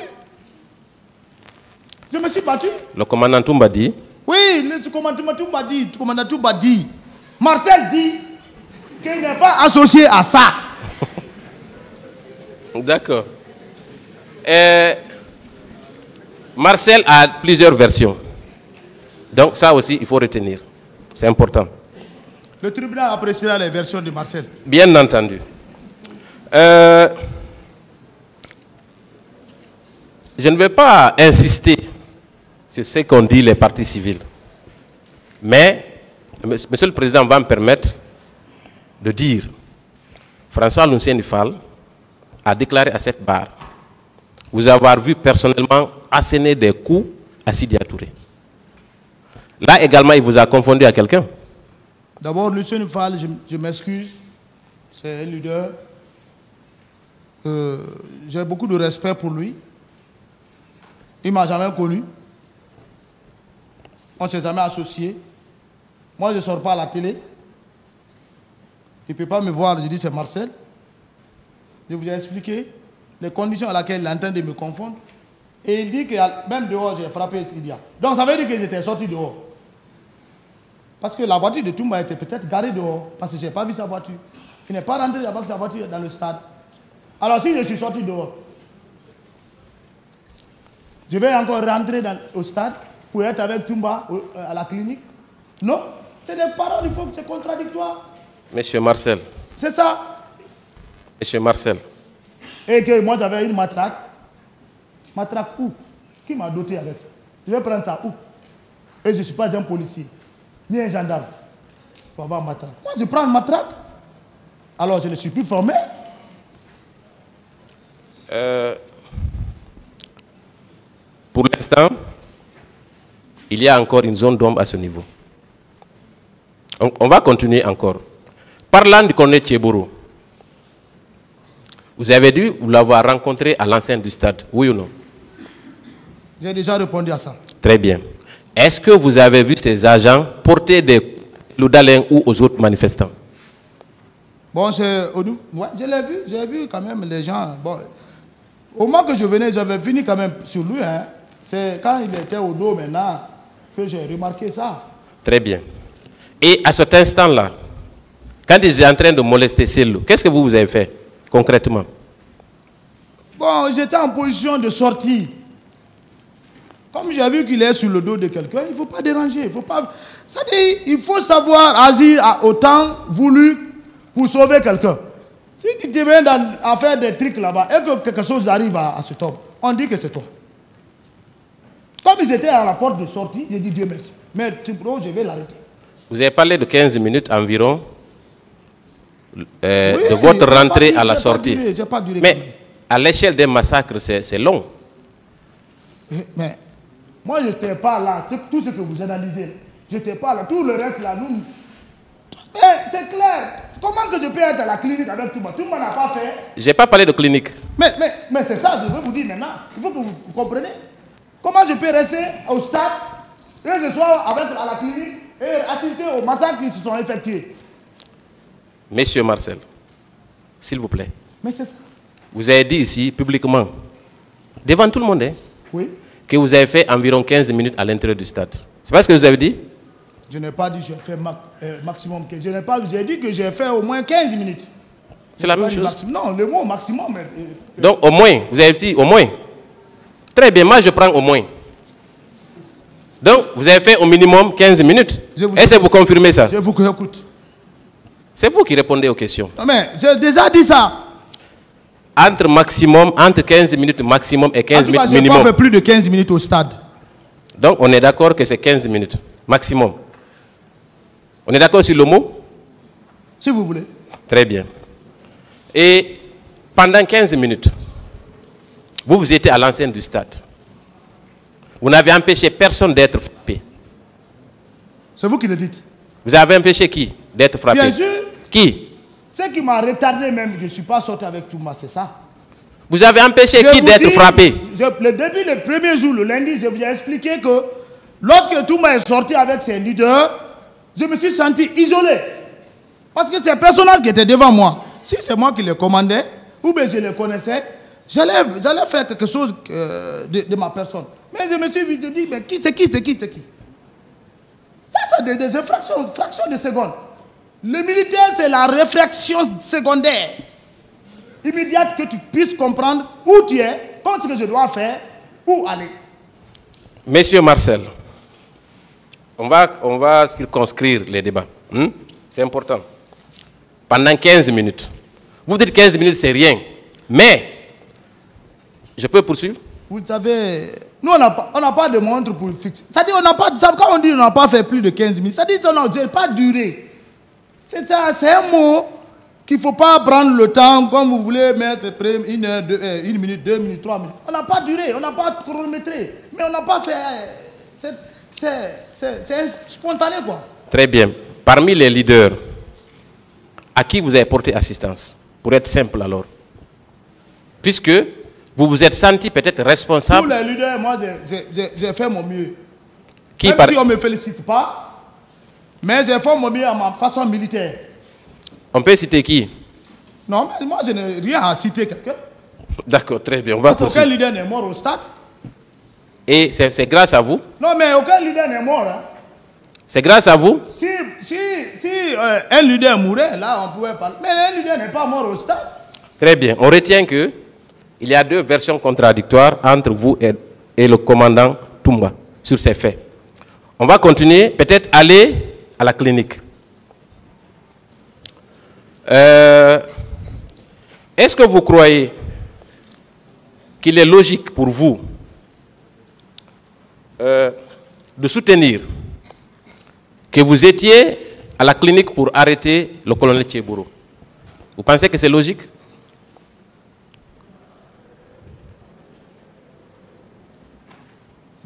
Je me suis battu. Le commandant Toumba dit... Oui, le commandant Toumba dit. Marcel dit qu'il n'est pas associé à ça. D'accord. Marcel a plusieurs versions. Donc ça aussi, il faut retenir. C'est important. Le tribunal appréciera les versions de Marcel. Bien entendu. Je ne vais pas insister sur ce qu'ont dit les partis civils. Mais, Monsieur le Président va me permettre de dire, François Lucien Fall a déclaré à cette barre, vous avoir vu personnellement asséner des coups à Sidi Touré. Là également, il vous a confondu à quelqu'un? D'abord, Lucien Fall, je m'excuse, c'est un leader. J'ai beaucoup de respect pour lui. Il ne m'a jamais connu. On ne s'est jamais associé. Moi, je ne sors pas à la télé. Il ne peut pas me voir, je dis c'est Marcel. Je vous ai expliqué les conditions à laquelle il est en train de me confondre. Et il dit que même dehors, j'ai frappé Sidia. Donc ça veut dire que j'étais sorti dehors. Parce que la voiture de Toumba était peut-être garée dehors. Parce que je n'ai pas vu sa voiture. Il n'est pas rentré avec sa voiture dans le stade. Alors si je suis sorti dehors, je vais encore rentrer au stade pour être avec Toumba à la clinique? Non, c'est des paroles, il faut que c'est contradictoire. Monsieur Marcel. C'est ça. Monsieur Marcel. Et que moi j'avais une matraque. Matraque où? Qui m'a doté avec ça? Je vais prendre ça où? Et je ne suis pas un policier, ni un gendarme pour avoir une matraque. Moi je prends une matraque. Alors je ne suis plus formé. Pour l'instant, il y a encore une zone d'ombre à ce niveau. On va continuer encore. Parlant du colonel Thiebourou, vous avez dû l'avoir rencontré à l'enceinte du stade, oui ou non? J'ai déjà répondu à ça. Très bien. Est-ce que vous avez vu ces agents porter des loudalins ou aux autres manifestants? Bon, ouais, j'ai vu quand même les gens. Bon, au moment que je venais, j'avais fini quand même sur lui. Hein. C'est quand il était au dos maintenant que j'ai remarqué ça. Très bien. Et à cet instant-là, quand ils étaient en train de molester Cellou, qu'est-ce que vous avez fait concrètement? Bon, j'étais en position de sortie. Comme j'ai vu qu'il est sur le dos de quelqu'un, il ne faut pas déranger. Il faut pas... C'est-à-dire, il faut savoir agir à autant voulu pour sauver quelqu'un. Si tu te mets à faire des trucs là-bas et que quelque chose arrive à cet homme, on dit que c'est toi. Comme ils étaient à la porte de sortie, j'ai dit Dieu merci. Mais je vais l'arrêter. Vous avez parlé de 15 minutes environ de votre rentrée à la sortie. Mais à l'échelle des massacres, c'est long. Mais moi, je n'étais pas là. Tout ce que vous analysez, je n'étais pas là. Tout le reste là, nous... c'est clair. Comment que je peux être à la clinique avec tout le monde? Tout le monde n'a pas fait. Je n'ai pas parlé de clinique. Mais c'est ça, je veux vous dire maintenant. Il faut que vous compreniez. Comment je peux rester au stade et ce soir avec à la clinique et assister aux massacres qui se sont effectués? Monsieur Marcel, s'il vous plaît. Mais c'est ça. Vous avez dit ici, publiquement, devant tout le monde, hein, oui, que vous avez fait environ 15 minutes à l'intérieur du stade. C'est pas ce que vous avez dit? Je n'ai pas dit que j'ai fait maximum. J'ai dit que j'ai fait au moins 15 minutes. C'est la même chose? Non, le mot maximum. Donc au moins, vous avez dit au moins. Très bien, moi je prends au moins. Donc vous avez fait au minimum 15 minutes. Est-ce que vous confirmez ça? Je vous écoute. C'est vous qui répondez aux questions. Non, mais j'ai déjà dit ça. Entre 15 minutes maximum et 15 minutes minimum. Je n'ai pas fait plus de 15 minutes au stade. Donc on est d'accord que c'est 15 minutes maximum. On est d'accord sur le mot? Si vous voulez. Très bien. Et pendant 15 minutes, vous étiez à l'enceinte du stade. Vous n'avez empêché personne d'être frappé. C'est vous qui le dites. Vous avez empêché qui d'être frappé? Bien sûr. Qui? Ce qui m'a retardé même, je ne suis pas sorti avec Touma, c'est ça. Vous avez empêché qui d'être frappé? Depuis le premier jour, le lundi, je vous ai expliqué que lorsque Touma est sorti avec ses leaders, je me suis senti isolé. Parce que ces personnages qui étaient devant moi, si c'est moi qui les commandais, ou bien je les connaissais, j'allais faire quelque chose de ma personne. Mais je me suis dit, mais c'est qui? Ça, c'est des fractions de secondes. Le militaire, c'est la réflexion secondaire, immédiate, que tu puisses comprendre où tu es, comment ce que je dois faire, où aller. Monsieur Marcel, on va circonscrire les débats. C'est important. Pendant 15 minutes. Vous dites 15 minutes, c'est rien. Mais, je peux poursuivre? Vous savez, nous, on n'a pas de montre pour fixer. C'est-à-dire, quand on dit qu'on n'a pas fait plus de 15 minutes, c'est-à-dire que non, je n'ai pas duré. C'est un mot qu'il ne faut pas prendre le temps, comme vous voulez mettre 1 heure, 1 minute, 2 minutes, 3 minutes. On n'a pas duré, on n'a pas chronométré, mais on n'a pas fait... C'est spontané, quoi. Très bien. Parmi les leaders, à qui vous avez porté assistance? Pour être simple alors. Puisque vous vous êtes senti peut-être responsable. Tous les leaders, moi, j'ai fait mon mieux. Qui Même si on ne me félicite pas, mais j'ai fait mon mieux à ma façon militaire. On peut citer qui? Non, mais moi, je n'ai rien à citer quelqu'un. D'accord, très bien. On va poursuivre. Aucun leader n'est mort au stade. Et c'est grâce à vous? Non, mais aucun leader n'est mort. Hein. C'est grâce à vous? Si un leader mourait, là, on pouvait parler. Mais un leader n'est pas mort au stade. Très bien. On retient que il y a deux versions contradictoires entre vous et le commandant Toumba sur ces faits. On va continuer, peut-être aller à la clinique. Est-ce que vous croyez qu'il est logique pour vous de soutenir que vous étiez à la clinique pour arrêter le colonel Thiebourou? Vous pensez que c'est logique?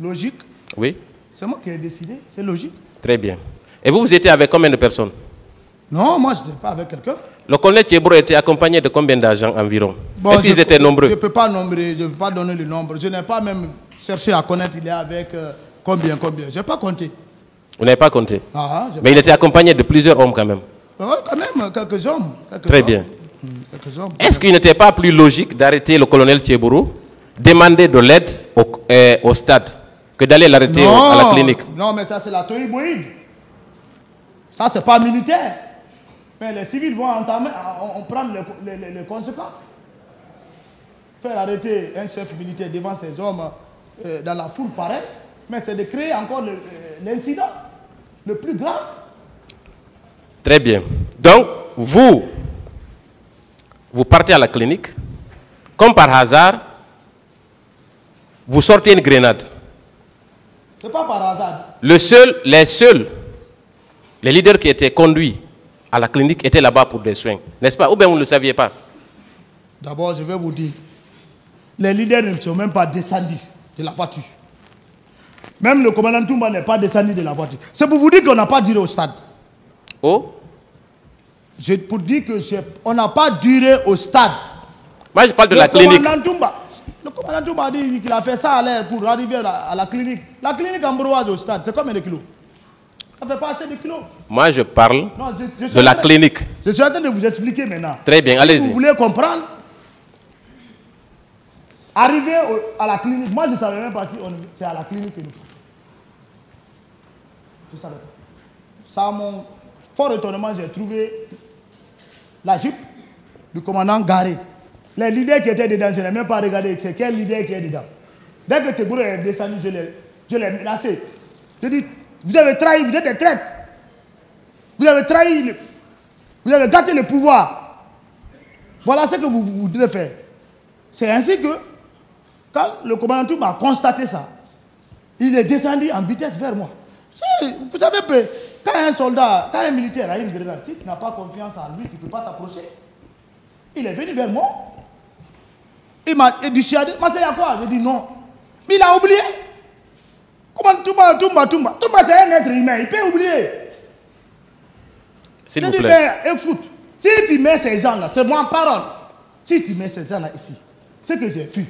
Logique. Oui. C'est moi qui ai décidé, c'est logique. Très bien. Et vous étiez avec combien de personnes? Non, moi je n'étais pas avec quelqu'un. Le colonel Thiebro était accompagné de combien d'agents environ? Bon, est-ce qu'ils étaient nombreux? Je ne peux pas nommer, je ne peux pas donner le nombre. Je n'ai pas même cherché à connaître il est avec combien. Je n'ai pas compté. Vous n'avez pas compté? Mais il était accompagné de plusieurs hommes quand même. Quand même, quelques hommes. Très bien. Est-ce qu'il n'était pas plus logique d'arrêter le colonel Thiebro, demander de l'aide au stade, que d'aller l'arrêter à la clinique? Non, mais ça c'est la théorie Boïd. Ça c'est pas militaire. Mais les civils vont prendre les conséquences. Faire arrêter un chef militaire devant ses hommes dans la foule pareille, mais c'est de créer encore l'incident le plus grave. Très bien. Donc, vous partez à la clinique, comme par hasard, vous sortez une grenade. C'est pas par hasard. Les leaders qui étaient conduits à la clinique étaient là-bas pour des soins, n'est-ce pas? Ou bien vous ne le saviez pas? D'abord, je vais vous dire, les leaders ne sont même pas descendus de la voiture. Même le commandant Toumba n'est pas descendu de la voiture. C'est pour vous dire qu'on n'a pas duré au stade. Oh? Pour dire qu'on n'a pas duré au stade. Moi, je parle de la clinique. Le commandant Toumba a dit qu'il a fait ça à l'air pour arriver à la clinique. La clinique ambroise au stade, c'est combien de kilos? Ça ne fait pas assez de kilos. Moi, je parle de la clinique. Je suis en train de vous expliquer maintenant. Très bien, allez-y. Si vous voulez comprendre, arriver à la clinique, moi je ne savais même pas si c'est à la clinique que nous sommes. Je ne savais pas. Ça, à mon fort étonnement, j'ai trouvé la Jeep du commandant garé. Les leaders qui étaient dedans, je n'ai même pas regardé c'est quel leader qui est dedans. Dès que Thiebro est descendu, je l'ai menacé. Je dis, vous avez trahi, vous êtes des traîtres. Vous avez trahi, vous avez gâté le pouvoir. Voilà ce que vous devez faire. C'est ainsi que, quand le commandant Toumba a constaté ça, il est descendu en vitesse vers moi. Vous savez, quand un soldat, quand un militaire a une grenade, si tu n'as pas confiance en lui, tu ne peux pas t'approcher. Il est venu vers moi. Il m'a dissuadé. Mais c'est à quoi? J'ai dit non. Mais il a oublié. Comment Toumba, c'est un être humain. Il peut oublier. S'il vous plaît. Mais écoute, si tu mets ces gens-là, c'est moi en parole. Si tu mets ces gens-là ici, ce que j'ai vu,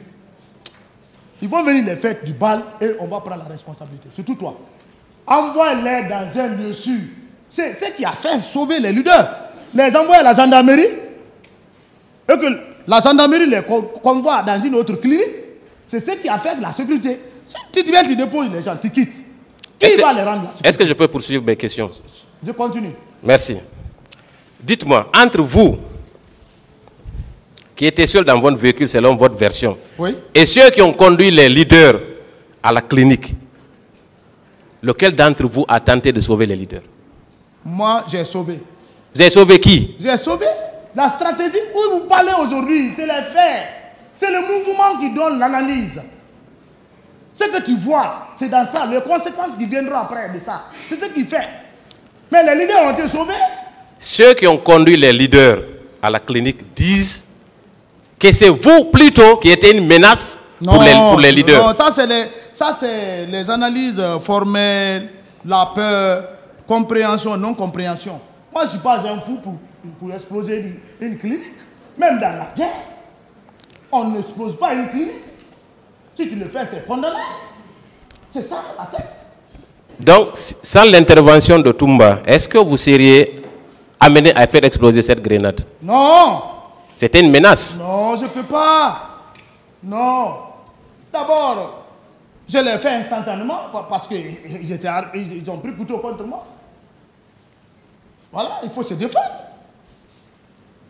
ils vont venir les faire du bal et on va prendre la responsabilité. Surtout toi. Envoie-les dans un lieu sûr. C'est ce qui a fait sauver les leaders. Les envoyer à la gendarmerie et que la gendarmerie les convoie dans une autre clinique. C'est ce qui a fait de la sécurité. Si tu viens, tu déposes les gens, tu quittes. Qui va les rendre là? Est-ce que je peux poursuivre mes questions? Je continue. Merci. Dites-moi, entre vous, qui étaient seuls dans votre véhicule selon votre version, oui, et ceux qui ont conduit les leaders à la clinique, lequel d'entre vous a tenté de sauver les leaders? Moi, j'ai sauvé. Vous avez sauvé qui? J'ai sauvé. La stratégie où vous parlez aujourd'hui, c'est les faits. C'est le mouvement qui donne l'analyse. Ce que tu vois, c'est dans ça. Les conséquences qui viendront après de ça. C'est ce qui fait. Mais les leaders ont été sauvés. Ceux qui ont conduit les leaders à la clinique disent que c'est vous plutôt qui étiez une menace pour les leaders. Non, ça c'est les analyses formelles, la peur, compréhension, non-compréhension. Moi, je ne suis pas un fou pour exploser une clinique. Même dans la guerre, on n'explose pas une clinique. Si tu le fais, c'est condamné. C'est ça la tête. Donc, sans l'intervention de Toumba, est-ce que vous seriez amené à faire exploser cette grenade? Non. C'était une menace. Non, je ne peux pas. Non. D'abord, je l'ai fait instantanément parce qu'ils ont pris couteau contre moi. Voilà, il faut se défendre.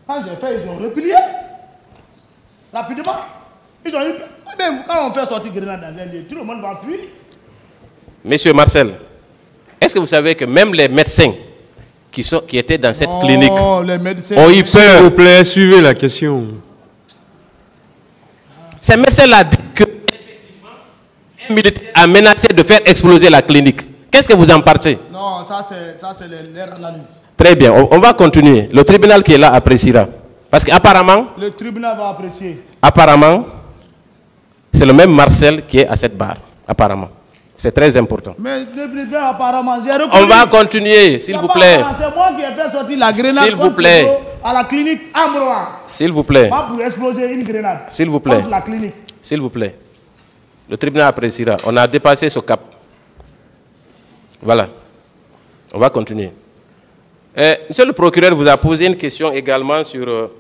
Quand j'ai fait, ils ont replié. Rapidement. Ils ont eu... Même quand on fait sortir grenade dans un lieu, tout le monde va fuir. Monsieur Marcel, est-ce que vous savez que même les médecins qui étaient dans cette clinique les médecins ont eu peur? S'il vous plaît, suivez la question. Ces médecins-là disent que un militaire a menacé de faire exploser la clinique. Qu'est-ce que vous en pensez? Non, ça c'est leur analyse. Très bien, on va continuer. Le tribunal qui est là appréciera. Parce qu'apparemment... Le tribunal va apprécier. Apparemment, c'est le même Marcel qui est à cette barre. Apparemment. C'est très important. Mais depuis apparemment, on va continuer, s'il vous plaît. C'est moi qui ai fait sortir la grenade s'il vous plaît. À la clinique Ambroise. S'il vous plaît. Pas pour exploser une grenade. S'il vous plaît. Contre la clinique. S'il vous plaît. Le tribunal appréciera. On a dépassé ce cap. Voilà. On va continuer. Monsieur le procureur vous a posé une question également sur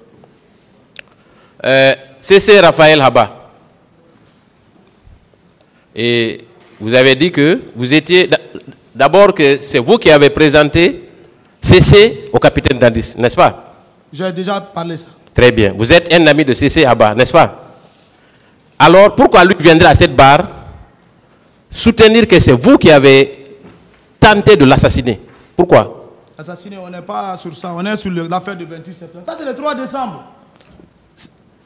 C.C. Raphaël Haba. Et vous avez dit que vous étiez... D'abord que c'est vous qui avez présenté C.C. au capitaine Dadis, n'est-ce pas? J'ai déjà parlé ça. Très bien. Vous êtes un ami de C.C. Haba, n'est-ce pas? Alors, pourquoi lui viendrait à cette barre soutenir que c'est vous qui avez tenté de l'assassiner? Pourquoi? Assassiner, on n'est pas sur ça. On est sur l'affaire du 28 septembre. Ça, c'est le 3 décembre.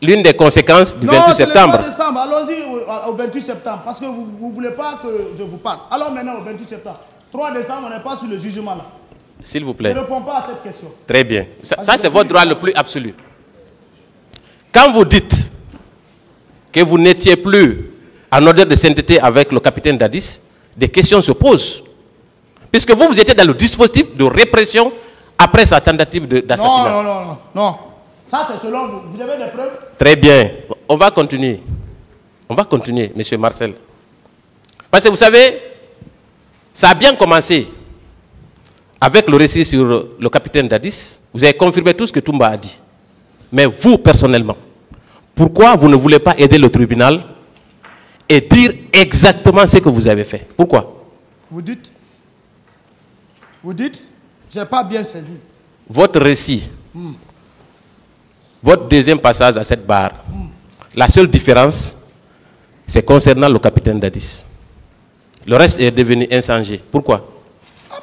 L'une des conséquences du 28 septembre. Non, c'est le 3 décembre. Allons-y au 28 septembre. Parce que vous ne voulez pas que je vous parle. Alors maintenant au 28 septembre. 3 décembre, on n'est pas sur le jugement là. S'il vous plaît. Je ne réponds pas à cette question. Très bien. Ça c'est votre droit le plus absolu. Quand vous dites que vous n'étiez plus en ordre de sainteté avec le capitaine Dadis, des questions se posent. Puisque vous étiez dans le dispositif de répression après sa tentative d'assassinat. Non. Ça, c'est selon vous. Vous avez des preuves? Très bien. On va continuer. On va continuer, monsieur Marcel. Parce que vous savez, ça a bien commencé avec le récit sur le capitaine Dadis. Vous avez confirmé tout ce que Toumba a dit. Mais vous, personnellement, pourquoi vous ne voulez pas aider le tribunal et dire exactement ce que vous avez fait? Pourquoi? Vous dites? Je n'ai pas bien saisi. Votre récit, votre deuxième passage à cette barre, la seule différence, c'est concernant le capitaine Dadis. Le reste est devenu inchangé. Pourquoi?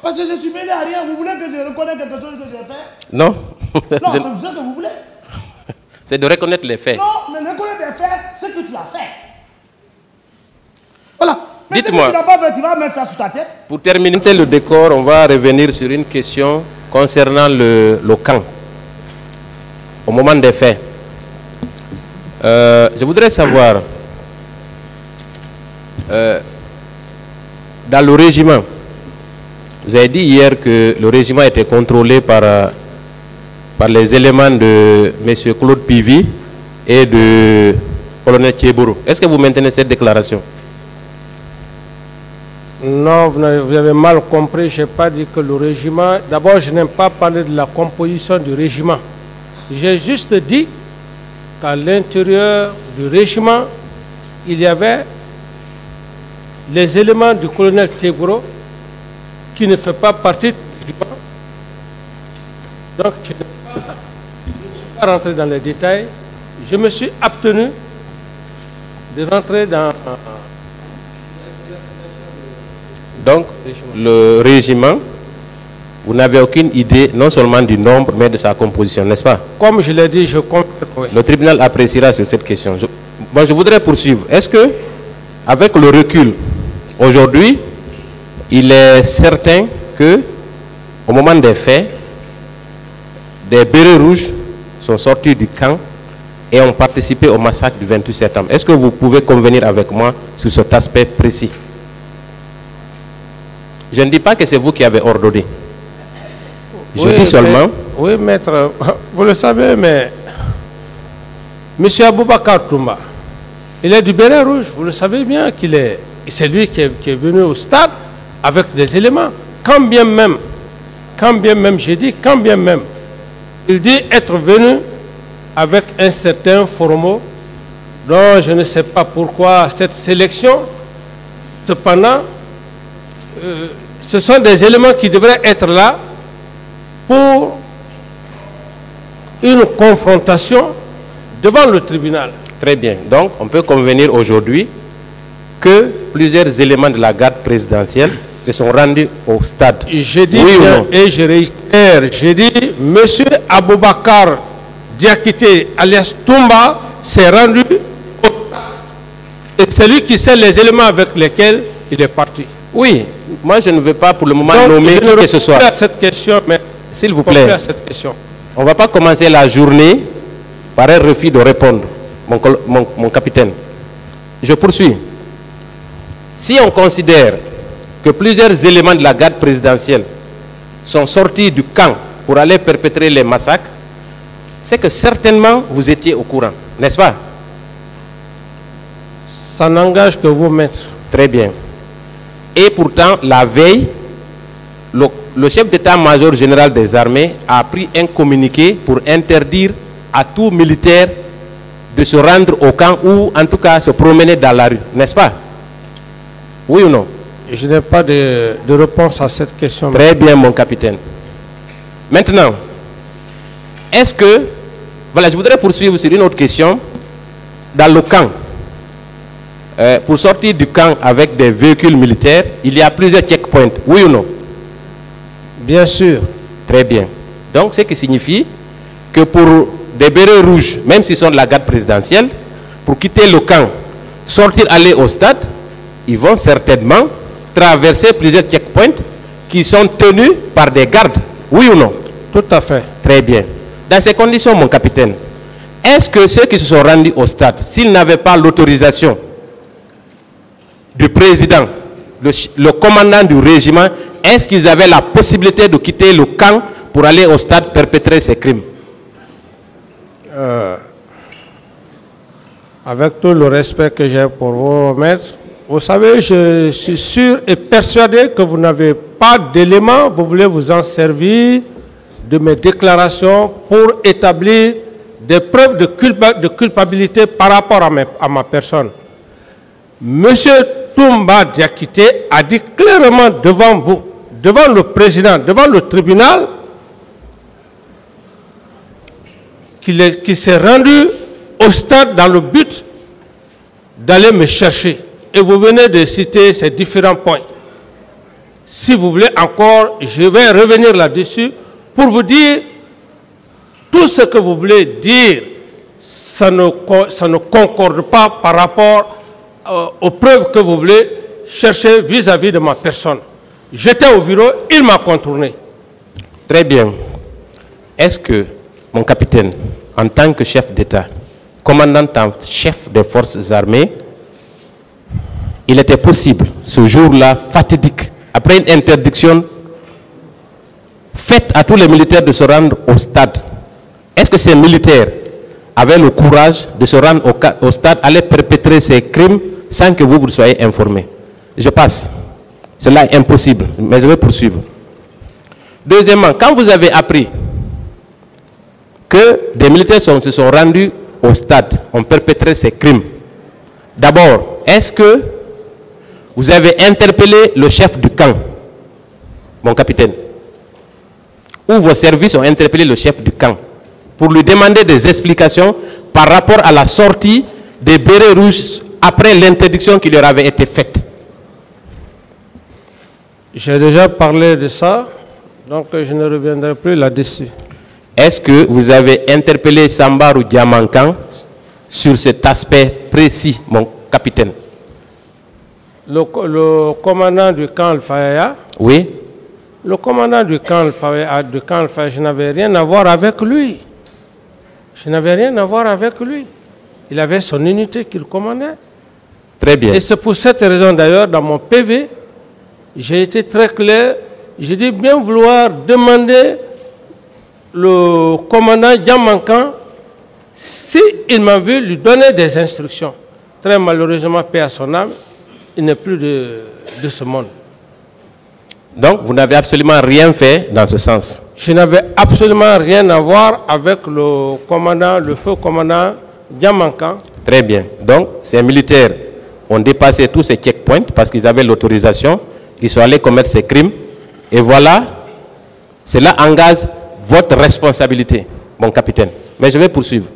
Parce que je suis mêlé à rien. Vous voulez que je reconnaisse quelque chose que j'ai fait? Non. Non, c'est ça que vous voulez. C'est de reconnaître les faits. Non, mais reconnaître les faits, c'est ce que tu as fait. Voilà. Dites-moi. Tu n'as pas fait, tu vas mettre ça sous ta tête. Pour terminer le décor, on va revenir sur une question concernant le camp. Au moment des faits. Je voudrais savoir, dans le régiment, vous avez dit hier que le régiment était contrôlé par les éléments de M. Claude Pivi et de colonel Thieboro. Est-ce que vous maintenez cette déclaration? Non, vous avez mal compris. Je n'ai pas dit que le régiment... D'abord, je n'aime pas parler de la composition du régiment. J'ai juste dit qu'à l'intérieur du régiment, il y avait les éléments du colonel Thieboro qui ne fait pas partie du régiment. Donc, je ne suis pas rentré dans les détails. Je me suis abstenu de rentrer dans... Donc, le régiment, vous n'avez aucune idée non seulement du nombre, mais de sa composition, n'est-ce pas? Comme je l'ai dit, je comprends. Oui. Le tribunal appréciera sur cette question. Je voudrais poursuivre. Est-ce que, avec le recul, aujourd'hui, il est certain que, au moment des faits, des bérets rouges sont sortis du camp et ont participé au massacre du 28 septembre? Est-ce que vous pouvez convenir avec moi sur cet aspect précis? Je ne dis pas que c'est vous qui avez ordonné. Je dis seulement... Oui, maître, vous le savez, mais M. Aboubakar Toumba, il est du béret rouge. Vous le savez bien qu'il est... C'est lui qui est venu au stade avec des éléments. Quand bien même, j'ai dit, quand bien même, il dit être venu avec un certain Foromo, dont je ne sais pas pourquoi cette sélection. Cependant, ce sont des éléments qui devraient être là pour une confrontation devant le tribunal. Très bien. Donc, on peut convenir aujourd'hui que plusieurs éléments de la garde présidentielle se sont rendus au stade. Je dis oui bien, et je réitère, j'ai dit, M. Aboubakar Diakité, alias Toumba, s'est rendu au stade. Et c'est lui qui sait les éléments avec lesquels il est parti. Oui, moi je ne veux pas pour le moment nommer qui que ce soit. Cette question, mais s'il vous plaît, cette question. On ne va pas commencer la journée par un refus de répondre, mon capitaine. Je poursuis. Si on considère que plusieurs éléments de la garde présidentielle sont sortis du camp pour aller perpétrer les massacres, c'est que certainement vous étiez au courant, n'est-ce pas? Ça n'engage que vous, maître. Très bien. Et pourtant, la veille, le chef d'état-major général des armées a pris un communiqué pour interdire à tout militaire de se rendre au camp ou en tout cas se promener dans la rue, n'est-ce pas? Oui ou non? Je n'ai pas de réponse à cette question. Très bien, mon capitaine. Maintenant, est-ce que... Voilà, je voudrais poursuivre sur une autre question. Dans le camp, pour sortir du camp avec des véhicules militaires, il y a plusieurs checkpoints. Oui ou non? Bien sûr. Très bien. Donc, ce qui signifie que pour des bérets rouges, même s'ils sont de la garde présidentielle, pour quitter le camp, sortir, aller au stade, ils vont certainement traverser plusieurs checkpoints qui sont tenus par des gardes. Oui ou non? Tout à fait. Très bien. Dans ces conditions, mon capitaine, est-ce que ceux qui se sont rendus au stade, s'ils n'avaient pas l'autorisation du président, le commandant du régiment, est-ce qu'ils avaient la possibilité de quitter le camp pour aller au stade perpétrer ces crimes? Avec tout le respect que j'ai pour vos maîtres, vous savez, je suis sûr et persuadé que vous n'avez pas d'éléments, vous voulez vous en servir de mes déclarations pour établir des preuves de culpabilité par rapport à ma personne. Monsieur Toumba Diakité a dit clairement devant vous, devant le président, devant le tribunal, qu'il s'est rendu au stade dans le but d'aller me chercher. Et vous venez de citer ces différents points. Si vous voulez encore, je vais revenir là-dessus pour vous dire tout ce que vous voulez dire, ça ne concorde pas par rapport aux preuves que vous voulez chercher vis-à-vis de ma personne. J'étais au bureau, il m'a contourné. Très bien. Est-ce que, mon capitaine, en tant que chef d'État, commandant en chef des forces armées, il était possible, ce jour-là, fatidique, après une interdiction faite à tous les militaires de se rendre au stade, est-ce que ces militaires avaient le courage de se rendre au stade, aller perpétrer ces crimes sans que vous soyez informés? Je passe. Cela est impossible, mais je vais poursuivre. Deuxièmement, quand vous avez appris que des militaires se sont rendus au stade, ont perpétré ces crimes, d'abord, est-ce que vous avez interpellé le chef du camp, mon capitaine, ou vos services ont interpellé le chef du camp pour lui demander des explications par rapport à la sortie des bérets rouges après l'interdiction qui leur avait été faite? J'ai déjà parlé de ça, donc je ne reviendrai plus là-dessus. Est-ce que vous avez interpellé Sambarou Diamankan sur cet aspect précis, mon capitaine? Le commandant du camp Al-Faya. Oui. Le commandant du camp Al-Faya, je n'avais rien à voir avec lui. Je n'avais rien à voir avec lui. Il avait son unité qu'il commandait. Très bien. Et c'est pour cette raison d'ailleurs, dans mon PV, j'ai été très clair. J'ai dit bien vouloir demander le commandant Diamankan s'il m'a vu lui donner des instructions. Très malheureusement, paix à son âme, il n'est plus de ce monde. Donc, vous n'avez absolument rien fait dans ce sens? Je n'avais absolument rien à voir avec le commandant, le feu commandant Diamankan. Très bien. Donc, ces militaires ont dépassé tous ces checkpoints parce qu'ils avaient l'autorisation. Ils sont allés commettre ces crimes. Et voilà, cela engage votre responsabilité, mon capitaine. Mais je vais poursuivre.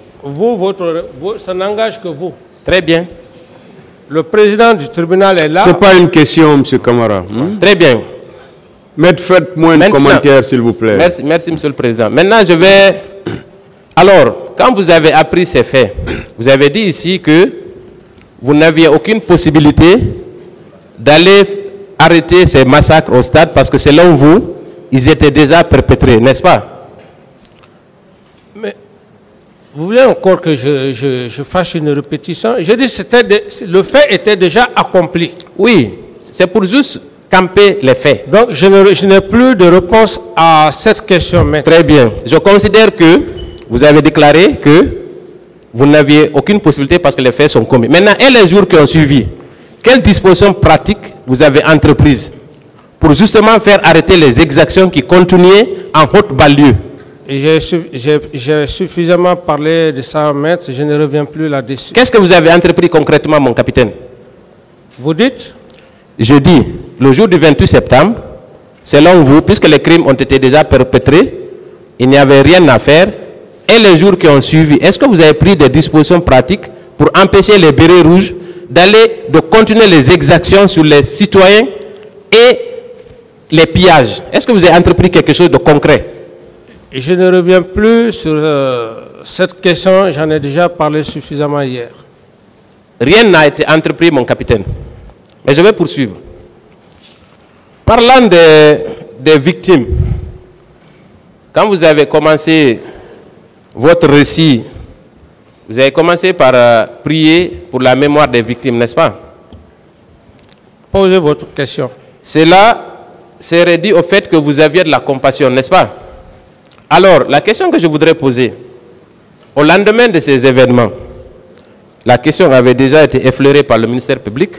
Ça n'engage que vous. Très bien. Le président du tribunal est là. Ce n'est pas une question, M. Camara. Très bien. Maître, faites-moi un commentaire, s'il vous plaît. Merci, merci, M. le Président. Maintenant, je vais... Alors, quand vous avez appris ces faits, vous avez dit ici que vous n'aviez aucune possibilité d'aller arrêter ces massacres au stade parce que selon vous, ils étaient déjà perpétrés, n'est-ce pas? Mais Vous voulez encore que je fasse une répétition? Je dis que le fait était déjà accompli. Oui, c'est pour juste camper les faits. Donc je n'ai plus de réponse à cette question maintenant. Très bien. Je considère que vous avez déclaré que vous n'aviez aucune possibilité parce que les faits sont commis. Maintenant, et les jours qui ont suivi, quelles dispositions pratiques vous avez entreprises pour justement faire arrêter les exactions qui continuaient en haute banlieue? J'ai suffisamment parlé de ça, maître, je ne reviens plus là-dessus. Qu'est-ce que vous avez entrepris concrètement, mon capitaine? Vous dites? Je dis, le jour du 28 septembre, selon vous, puisque les crimes ont été déjà perpétrés, il n'y avait rien à faire, et les jours qui ont suivi, est-ce que vous avez pris des dispositions pratiques pour empêcher les bérets rouges de continuer les exactions sur les citoyens et les pillages? Est-ce que vous avez entrepris quelque chose de concret? Je ne reviens plus sur cette question, j'en ai déjà parlé suffisamment hier. Rien n'a été entrepris, mon capitaine. Mais je vais poursuivre. Parlant des victimes, quand vous avez commencé votre récit, vous avez commencé par prier pour la mémoire des victimes, n'est-ce pas? Posez votre question. Cela serait dû au fait que vous aviez de la compassion, n'est-ce pas? Alors, la question que je voudrais poser, au lendemain de ces événements, la question avait déjà été effleurée par le ministère public,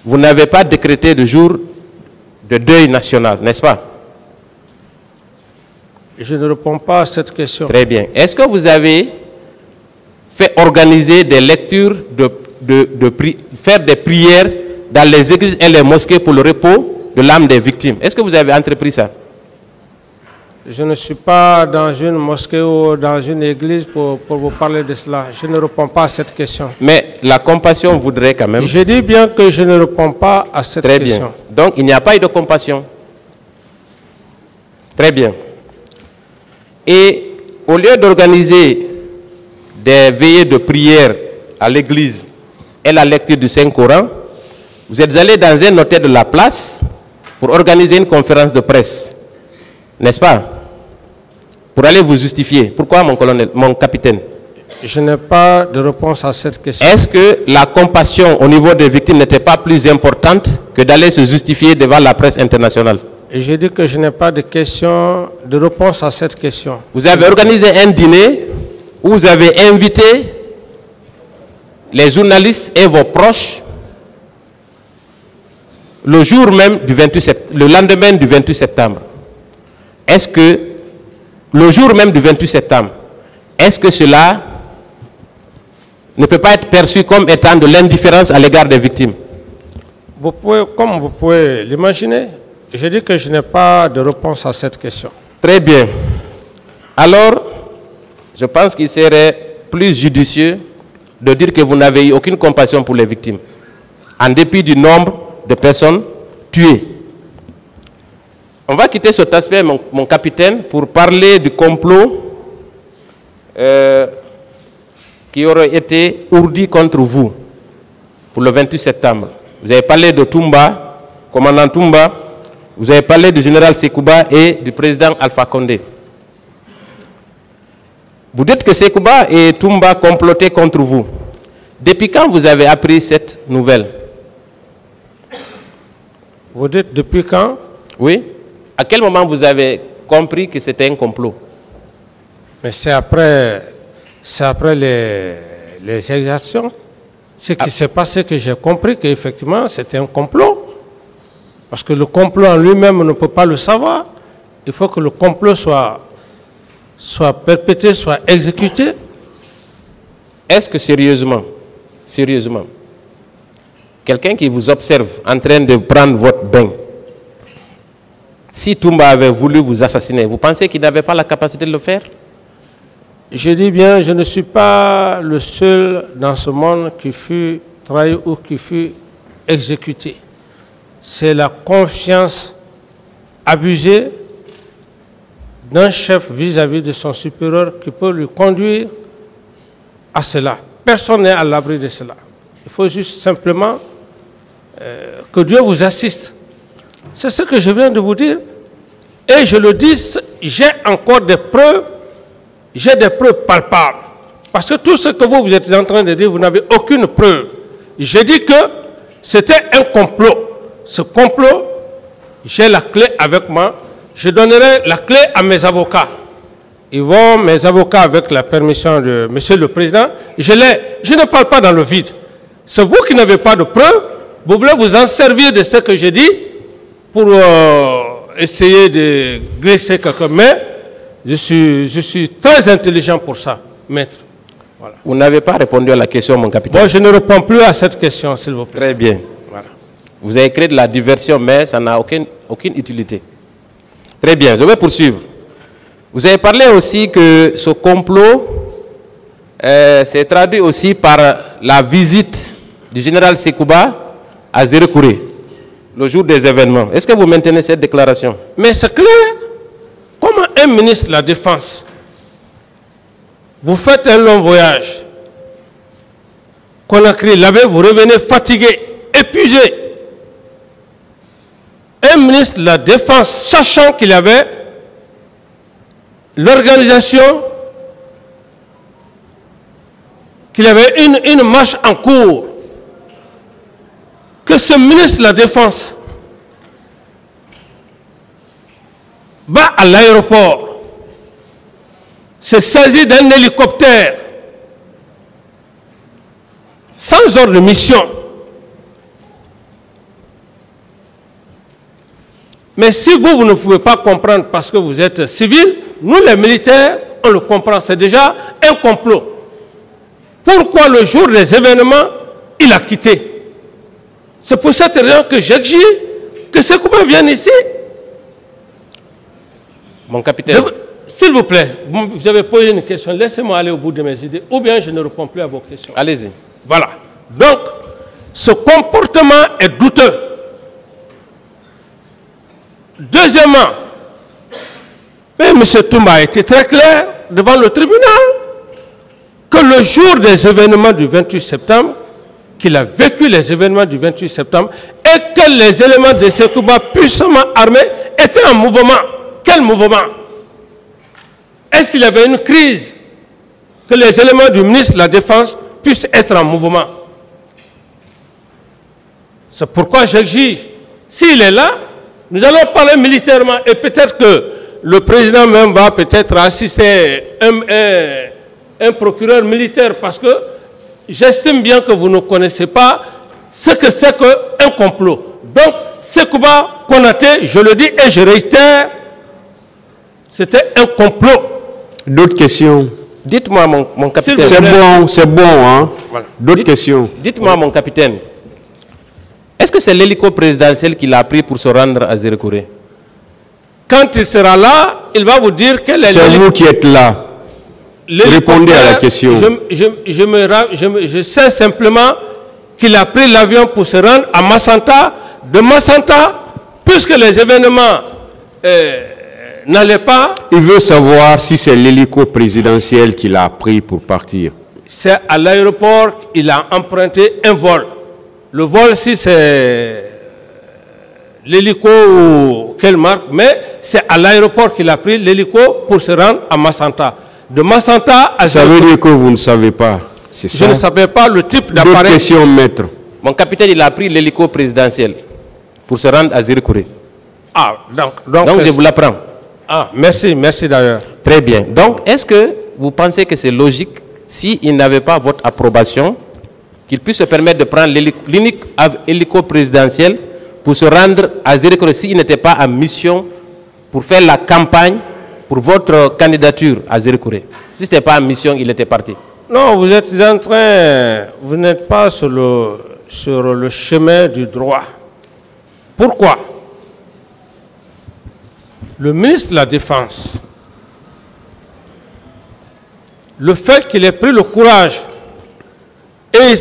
vous n'avez pas décrété de jour de deuil national, n'est-ce pas? Je ne réponds pas à cette question. Très bien. Est-ce que vous avez fait organiser des lectures, faire des prières dans les églises et les mosquées pour le repos de l'âme des victimes? Est-ce que vous avez entrepris ça? Je ne suis pas dans une mosquée ou dans une église pour vous parler de cela. Je ne réponds pas à cette question. Mais la compassion voudrait quand même... Je dis bien que je ne réponds pas à cette question. Très bien. Donc, il n'y a pas eu de compassion. Très bien. Et au lieu d'organiser des veillées de prière à l'église et la lecture du Saint-Coran, vous êtes allé dans un hôtel de la place pour organiser une conférence de presse. N'est-ce pas? Pour aller vous justifier. Pourquoi, mon capitaine? Je n'ai pas de réponse à cette question. Est-ce que la compassion au niveau des victimes n'était pas plus importante que d'aller se justifier devant la presse internationale? Et j'ai dit que je n'ai pas de réponse à cette question. Vous avez organisé un dîner où vous avez invité les journalistes et vos proches le jour même du 28 septembre, le lendemain du 28 septembre. Est-ce que, le jour même du 28 septembre, est-ce que cela ne peut pas être perçu comme étant de l'indifférence à l'égard des victimes? Comme vous pouvez l'imaginer, je dis que je n'ai pas de réponse à cette question. Très bien. Alors, je pense qu'il serait plus judicieux de dire que vous n'avez eu aucune compassion pour les victimes, en dépit du nombre de personnes tuées. On va quitter cet aspect, mon capitaine, pour parler du complot qui aurait été ourdi contre vous pour le 28 septembre. Vous avez parlé de Toumba, commandant Toumba, vous avez parlé du général Sekouba et du président Alpha Condé. Vous dites que Sekouba et Toumba complotaient contre vous. Depuis quand vous avez appris cette nouvelle? Vous dites depuis quand? Oui. À quel moment vous avez compris que c'était un complot? Mais c'est après les exactions. Ce qui s'est passé que j'ai compris qu'effectivement c'était un complot. Parce que le complot en lui-même ne peut pas le savoir. Il faut que le complot soit perpétré, soit exécuté. Est-ce que sérieusement, quelqu'un qui vous observe en train de prendre votre bain, si Toumba avait voulu vous assassiner, vous pensez qu'il n'avait pas la capacité de le faire? Je dis bien, je ne suis pas le seul dans ce monde qui fut trahi ou qui fut exécuté. C'est la confiance abusée d'un chef vis-à-vis de son supérieur qui peut lui conduire à cela. Personne n'est à l'abri de cela. Il faut juste simplement que Dieu vous assiste. C'est ce que je viens de vous dire. Et je le dis, j'ai encore des preuves j'ai des preuves palpables. Parce que tout ce que vous êtes en train de dire, vous n'avez aucune preuve. J'ai dit que c'était un complot. Ce complot, j'ai la clé avec moi. Je donnerai la clé à mes avocats. Ils vont, mes avocats, avec la permission de Monsieur le Président, je ne parle pas dans le vide. C'est vous qui n'avez pas de preuves. Vous voulez vous en servir de ce que j'ai dit pour essayer de glisser quelqu'un. Mais je suis très intelligent pour ça, maître. Voilà. Vous n'avez pas répondu à la question, mon capitaine. Bon, je ne réponds plus à cette question, s'il vous plaît. Très bien. Voilà. Vous avez créé de la diversion, mais ça n'a aucune utilité. Très bien, je vais poursuivre. Vous avez parlé aussi que ce complot s'est traduit aussi par la visite du général Sekouba à Zérekouré, le jour des événements. Est-ce que vous maintenez cette déclaration? Mais c'est clair. Comment un ministre de la Défense, vous faites un long voyage, Conakry, là-bas, vous revenez fatigué, épuisé. Un ministre de la Défense, sachant qu'il y avait l'organisation, qu'il y avait une marche en cours, que ce ministre de la Défense va à l'aéroport, se saisit d'un hélicoptère, sans ordre de mission. Mais si vous ne pouvez pas comprendre parce que vous êtes civil, nous les militaires, on le comprend, c'est déjà un complot. Pourquoi le jour des événements, il a quitté? C'est pour cette raison que j'exige que Sekouba vienne ici. Mon capitaine. S'il vous plaît, vous avez posé une question, laissez-moi aller au bout de mes idées, ou bien je ne réponds plus à vos questions. Allez-y. Voilà. Donc, ce comportement est douteux. Deuxièmement, M. Toumba a été très clair devant le tribunal que le jour des événements du 28 septembre, qu'il a vécu les événements du 28 septembre et que les éléments de Sekouba puissamment armés étaient en mouvement. Quel mouvement? Est-ce qu'il y avait une crise que les éléments du ministre de la Défense puissent être en mouvement? C'est pourquoi j'exige, s'il est là, nous allons parler militairement et peut-être que le président même va peut-être assister un procureur militaire parce que j'estime bien que vous ne connaissez pas ce que c'est qu'un complot. Donc, Sekouba Konaté, je le dis et je réitère, c'était un complot. D'autres questions? Dites-moi, mon capitaine. C'est bon, hein? Voilà. D'autres questions? Dites-moi, mon capitaine. Est-ce que c'est l'hélico présidentiel qu'il a pris pour se rendre à Zérekouré? Quand il sera là, il va vous dire quel est c'est vous qui êtes là. Répondez à la question. Je sais simplement qu'il a pris l'avion pour se rendre à Massanta. De Massanta, puisque les événements n'allaient pas... Il veut savoir si c'est l'hélico présidentiel qu'il a pris pour partir. C'est à l'aéroport qu'il a emprunté un vol. Le vol, si c'est l'hélico ou quelle marque, mais c'est à l'aéroport qu'il a pris l'hélico pour se rendre à Massanta. De Massanta à... Ça veut dire que vous ne savez pas. Je ne savais pas le type d'appareil. D'autres questions, maître. Mon capitaine, il a pris l'hélico présidentiel pour se rendre à Zérekouré. Ah, donc je vous l'apprends. Ah, merci d'ailleurs. Très bien. Donc, est-ce que vous pensez que c'est logique, s'il n'avait pas votre approbation, qu'il puisse se permettre de prendre l'unique hélico présidentiel pour se rendre à Zérekouré s'il n'était pas en mission pour faire la campagne pour votre candidature à Zérekouré? Si ce n'était pas en mission, il était parti. Non, vous êtes en train... Vous n'êtes pas sur le chemin du droit. Pourquoi? Le ministre de la Défense, le fait qu'il ait pris le courage, et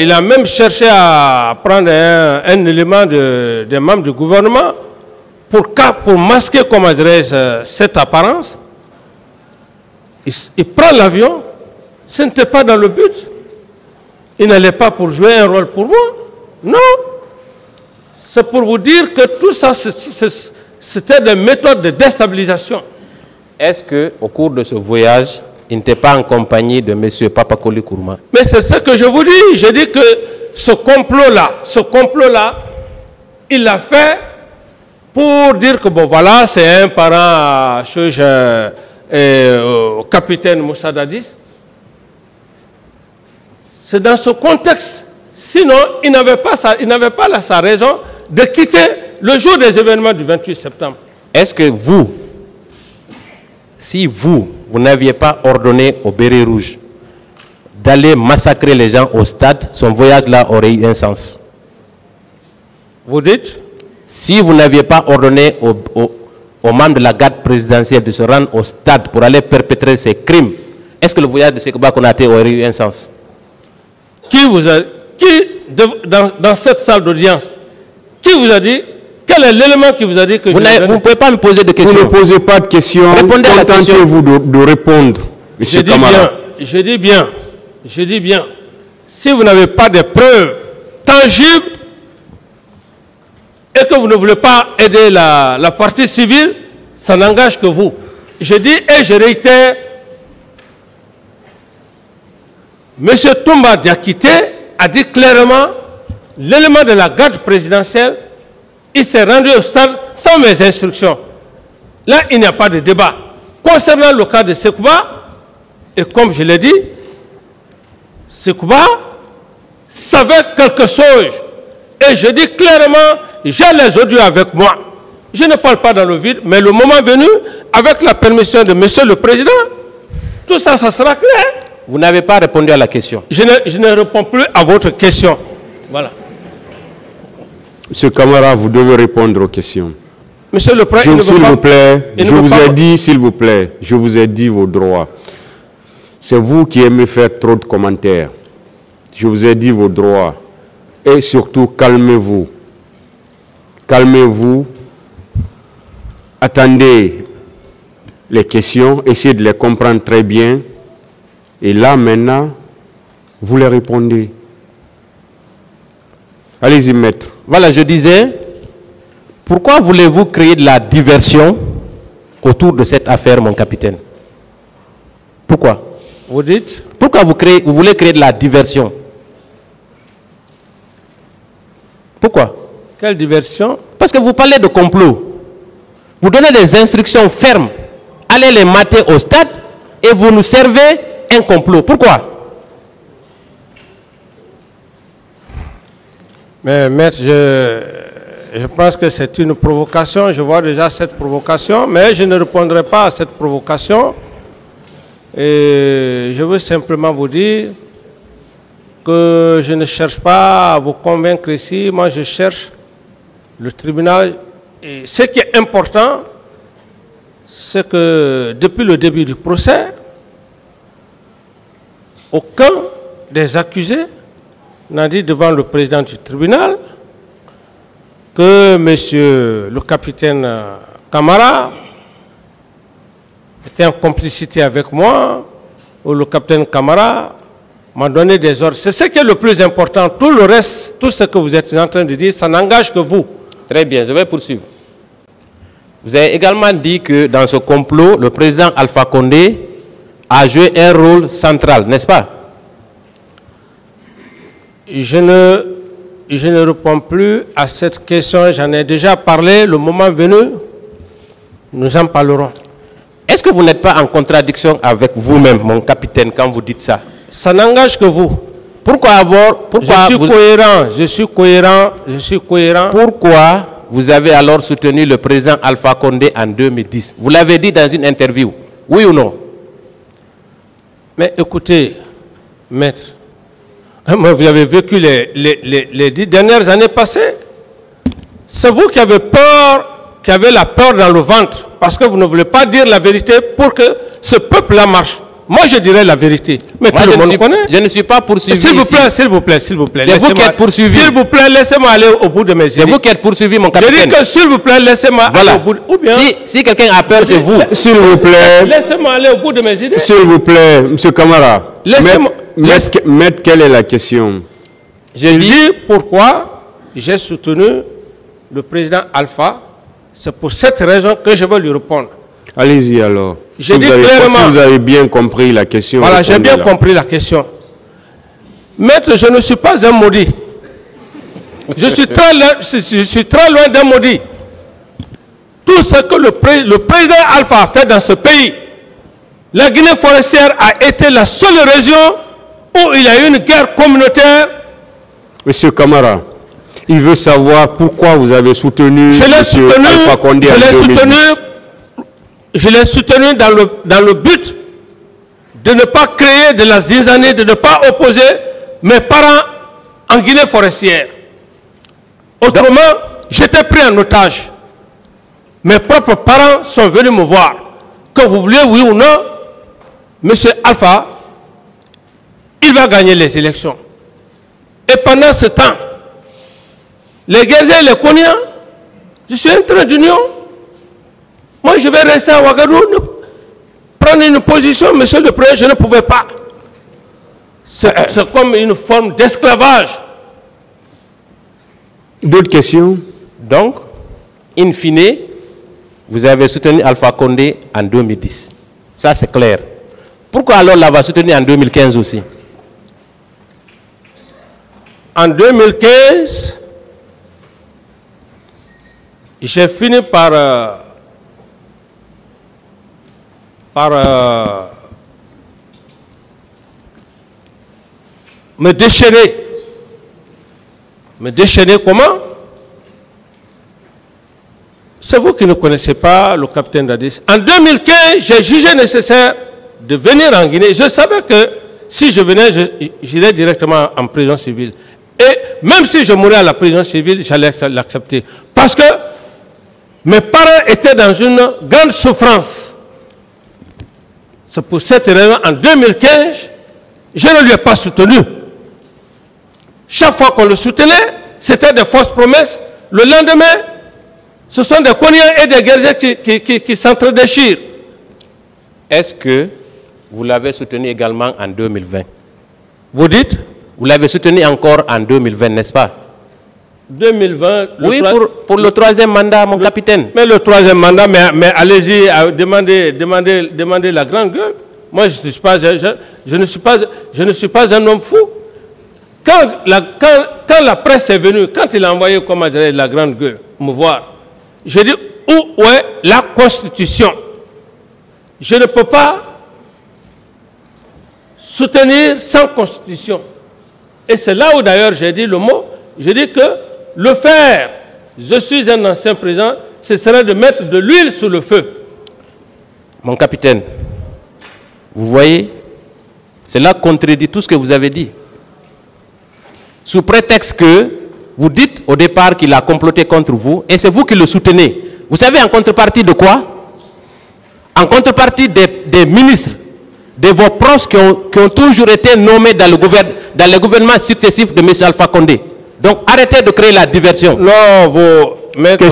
il a même cherché à prendre un élément des membres du gouvernement pour masquer, comment dirais-je, cette apparence, il prend l'avion, ce n'était pas dans le but. Il n'allait pas pour jouer un rôle pour moi. Non. C'est pour vous dire que tout ça, c'était des méthodes de déstabilisation. est-ce qu'au cours de ce voyage, il n'était pas en compagnie de M. Papakoli Kourma? Mais c'est ce que je vous dis. Je dis que ce complot-là, il l'a fait pour dire que, bon, voilà, c'est un parent au capitaine Moussa Dadis. C'est dans ce contexte. Sinon, il n'avait pas sa raison de quitter le jour des événements du 28 septembre. Est-ce que vous, si vous n'aviez pas ordonné au Béret Rouge d'aller massacrer les gens au stade, son voyage-là aurait eu un sens? Vous dites? Si vous n'aviez pas ordonné aux membres de la garde présidentielle de se rendre au stade pour aller perpétrer ces crimes, est-ce que le voyage de Sekouba Konaté aurait eu un sens? Dans cette salle d'audience, qui vous a dit? Quel est l'élément qui vous a dit que vous ne pouvez pas me poser de questions. Vous ne posez pas de questions. Répondez à la question. Contentez-vous de répondre, M. Camara. Je dis bien. Si vous n'avez pas de preuves tangibles et que vous ne voulez pas aider la partie civile, ça n'engage que vous. Je dis et je réitère, M. Toumba Diakité a dit clairement l'élément de la garde présidentielle, il s'est rendu au stade sans mes instructions. Là, il n'y a pas de débat. Concernant le cas de Sekouba, et comme je l'ai dit, Sekouba savait quelque chose. Et je dis clairement, j'ai les audios avec moi. Je ne parle pas dans le vide, mais le moment venu, avec la permission de Monsieur le Président, tout ça, ça sera clair. Vous n'avez pas répondu à la question. Je ne réponds plus à votre question. Voilà. Monsieur Camara, vous devez répondre aux questions. Monsieur le Président, s'il vous plaît, je vous ai dit, s'il vous plaît, je vous ai dit vos droits. C'est vous qui aimez faire trop de commentaires. Je vous ai dit vos droits. Et surtout, calmez-vous. Calmez-vous. Attendez les questions, essayez de les comprendre très bien. Et là, maintenant, vous les répondez. Allez-y, maître. Voilà, je disais, pourquoi voulez-vous créer de la diversion autour de cette affaire, mon capitaine? Pourquoi? Vous dites? Pourquoi vous voulez créer de la diversion? Pourquoi? Quelle diversion? Parce que vous parlez de complot. Vous donnez des instructions fermes. Allez les mater au stade et vous nous servez un complot. Pourquoi? Mais maître, je pense que c'est une provocation. Je vois déjà cette provocation, mais je ne répondrai pas à cette provocation. Et je veux simplement vous dire que je ne cherche pas à vous convaincre ici. Moi, je cherche le tribunal. Et ce qui est important, c'est que depuis le début du procès, aucun des accusés n'a dit devant le président du tribunal que monsieur le capitaine Camara était en complicité avec moi, ou le capitaine Camara m'a donné des ordres. C'est ce qui est le plus important. Tout le reste, tout ce que vous êtes en train de dire, ça n'engage que vous. Très bien, je vais poursuivre. Vous avez également dit que dans ce complot, le président Alpha Condé a joué un rôle central, n'est-ce pas? Je ne réponds plus à cette question. J'en ai déjà parlé. Le moment venu, nous en parlerons. Est-ce que vous n'êtes pas en contradiction avec vous-même, mon capitaine, quand vous dites ça? Ça n'engage que vous. Je suis cohérent. Pourquoi vous avez alors soutenu le président Alpha Condé en 2010? Vous l'avez dit dans une interview. Oui ou non? Mais écoutez, maître, vous avez vécu les 10 dernières années passées. C'est vous qui avez peur, qui avez la peur dans le ventre, parce que vous ne voulez pas dire la vérité pour que ce peuple-là marche. Moi, je dirais la vérité. Mais tout le monde connaît. Je ne suis pas poursuivi. S'il vous plaît. C'est vous qui êtes poursuivi. S'il vous plaît, laissez-moi aller au bout de mes idées. C'est vous qui êtes poursuivi, mon capitaine. Je dis que s'il vous plaît, laissez-moi aller au bout. Ou bien, si quelqu'un a peur, c'est vous. S'il vous plaît. Laissez-moi aller au bout de mes idées. S'il vous plaît, M. Camara. Maître, quelle est la question? Je dis pourquoi j'ai soutenu le président Alpha. C'est pour cette raison que je veux lui répondre. Allez-y alors. J'ai dit clairement. Si vous avez bien compris la question. Voilà, j'ai bien compris la question. Maître, je ne suis pas un maudit. Je suis très loin d'un maudit. Tout ce que le président Alpha a fait dans ce pays, la Guinée forestière a été la seule région où il y a eu une guerre communautaire. Monsieur Camara, il veut savoir pourquoi vous avez soutenu Alpha Condé en 2010. Je l'ai soutenu dans le but de ne pas créer de la zizanie, de ne pas opposer mes parents en Guinée forestière. Autrement, j'étais pris en otage. Mes propres parents sont venus me voir. Que vous voulez, oui ou non, M. Alpha, il va gagner les élections. Et pendant ce temps, les Guézés et les Koniens, je suis un trait d'union. Moi, je vais rester à Ouagadougou, prendre une position, monsieur le Président, je ne pouvais pas. C'est comme une forme d'esclavage. D'autres questions? Donc, in fine, vous avez soutenu Alpha Condé en 2010. Ça, c'est clair. Pourquoi alors l'avoir soutenu en 2015 aussi? En 2015, j'ai fini par me déchaîner. Me déchaîner comment? C'est vous qui ne connaissez pas le capitaine Dadis. En 2015, j'ai jugé nécessaire de venir en Guinée. Je savais que si je venais, j'irais directement en prison civile. Et même si je mourais à la prison civile, j'allais l'accepter. Parce que mes parents étaient dans une grande souffrance. C'est pour cette raison, en 2015, je ne lui ai pas soutenu. Chaque fois qu'on le soutenait, c'était des fausses promesses. Le lendemain, ce sont des Koniens et des Guerriers qui s'entredéchirent. Est-ce que vous l'avez soutenu également en 2020? Vous dites? Vous l'avez soutenu encore en 2020, n'est-ce pas? 2020. Oui, pour le troisième mandat, mon capitaine. Mais le troisième mandat, mais allez-y, demandez la grande gueule. Moi, je ne suis pas un homme fou. Quand la presse est venue, quand il a envoyé, comment dire, la grande gueule, me voir, j'ai dit, où est la Constitution? Je ne peux pas soutenir sans Constitution. Et c'est là où d'ailleurs j'ai dit le mot, j'ai dit que le faire, je suis un ancien président, ce serait de mettre de l'huile sur le feu. Mon capitaine, vous voyez, cela contredit tout ce que vous avez dit. Sous prétexte que vous dites au départ qu'il a comploté contre vous, et c'est vous qui le soutenez. Vous savez en contrepartie de quoi? En contrepartie des ministres, de vos proches qui ont toujours été nommés dans les gouvernements successifs de M. Alpha Condé. Donc arrêtez de créer la diversion. Non, Maître,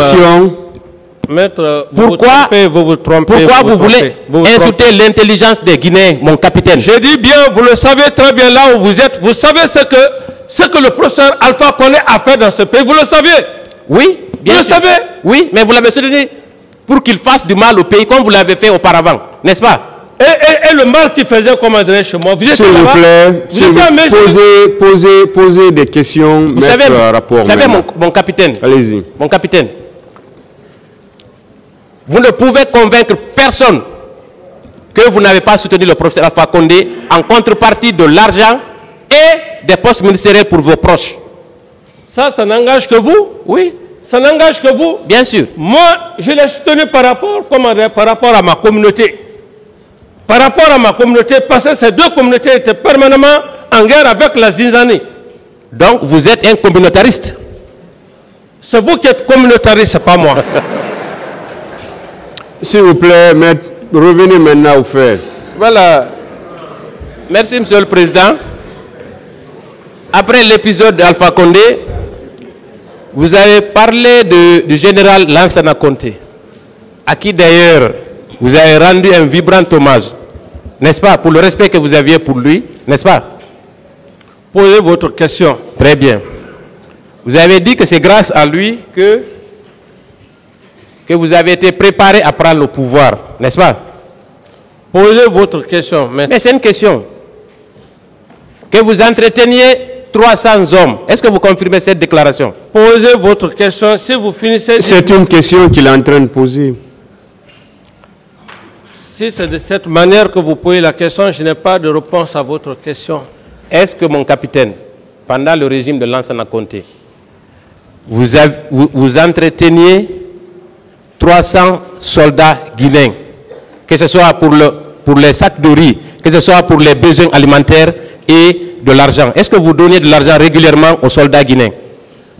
pourquoi vous trompez. Pourquoi vous voulez insulter l'intelligence des Guinéens, mon capitaine? Je dis bien, vous le savez très bien là où vous êtes. Vous savez ce que le professeur Alpha Condé a fait dans ce pays. Vous le savez? Oui, bien sûr. Vous le savez? Oui, mais vous l'avez soutenu pour qu'il fasse du mal au pays comme vous l'avez fait auparavant, n'est-ce pas? Et le mal qu'il faisait, comment dirais-je chez moi? S'il vous plaît, posez des questions. Vous savez, mon capitaine. Allez-y. Mon capitaine, vous ne pouvez convaincre personne que vous n'avez pas soutenu le professeur Alpha Condé en contrepartie de l'argent et des postes ministériels pour vos proches. Ça n'engage que vous? Oui. Ça n'engage que vous? Bien sûr. Moi, je l'ai soutenu par rapport à ma communauté. Par rapport à ma communauté, parce que ces deux communautés étaient permanemment en guerre avec la Zinzanie. Donc, vous êtes un communautariste? C'est vous qui êtes communautariste, ce n'est pas moi. S'il vous plaît, maître, revenez maintenant au fait. Voilà. Merci, Monsieur le Président. Après l'épisode d'Alpha Condé, vous avez parlé du général Lansana Conté, à qui d'ailleurs vous avez rendu un vibrant hommage, n'est-ce pas, pour le respect que vous aviez pour lui, n'est-ce pas? Posez votre question. Très bien. Vous avez dit que c'est grâce à lui que que vous avez été préparé à prendre le pouvoir, n'est-ce pas? Posez votre question. Mais c'est une question. Que vous entreteniez 300 hommes. Est-ce que vous confirmez cette déclaration? Posez votre question. Si vous finissez... C'est une question qu'il est en train de poser. Si c'est de cette manière que vous posez la question, je n'ai pas de réponse à votre question. Est-ce que, mon capitaine, pendant le régime de Lansana Conté, vous entreteniez 300 soldats guinéens, que ce soit pour les sacs de riz, que ce soit pour les besoins alimentaires et de l'argent? Est-ce que vous donniez de l'argent régulièrement aux soldats guinéens?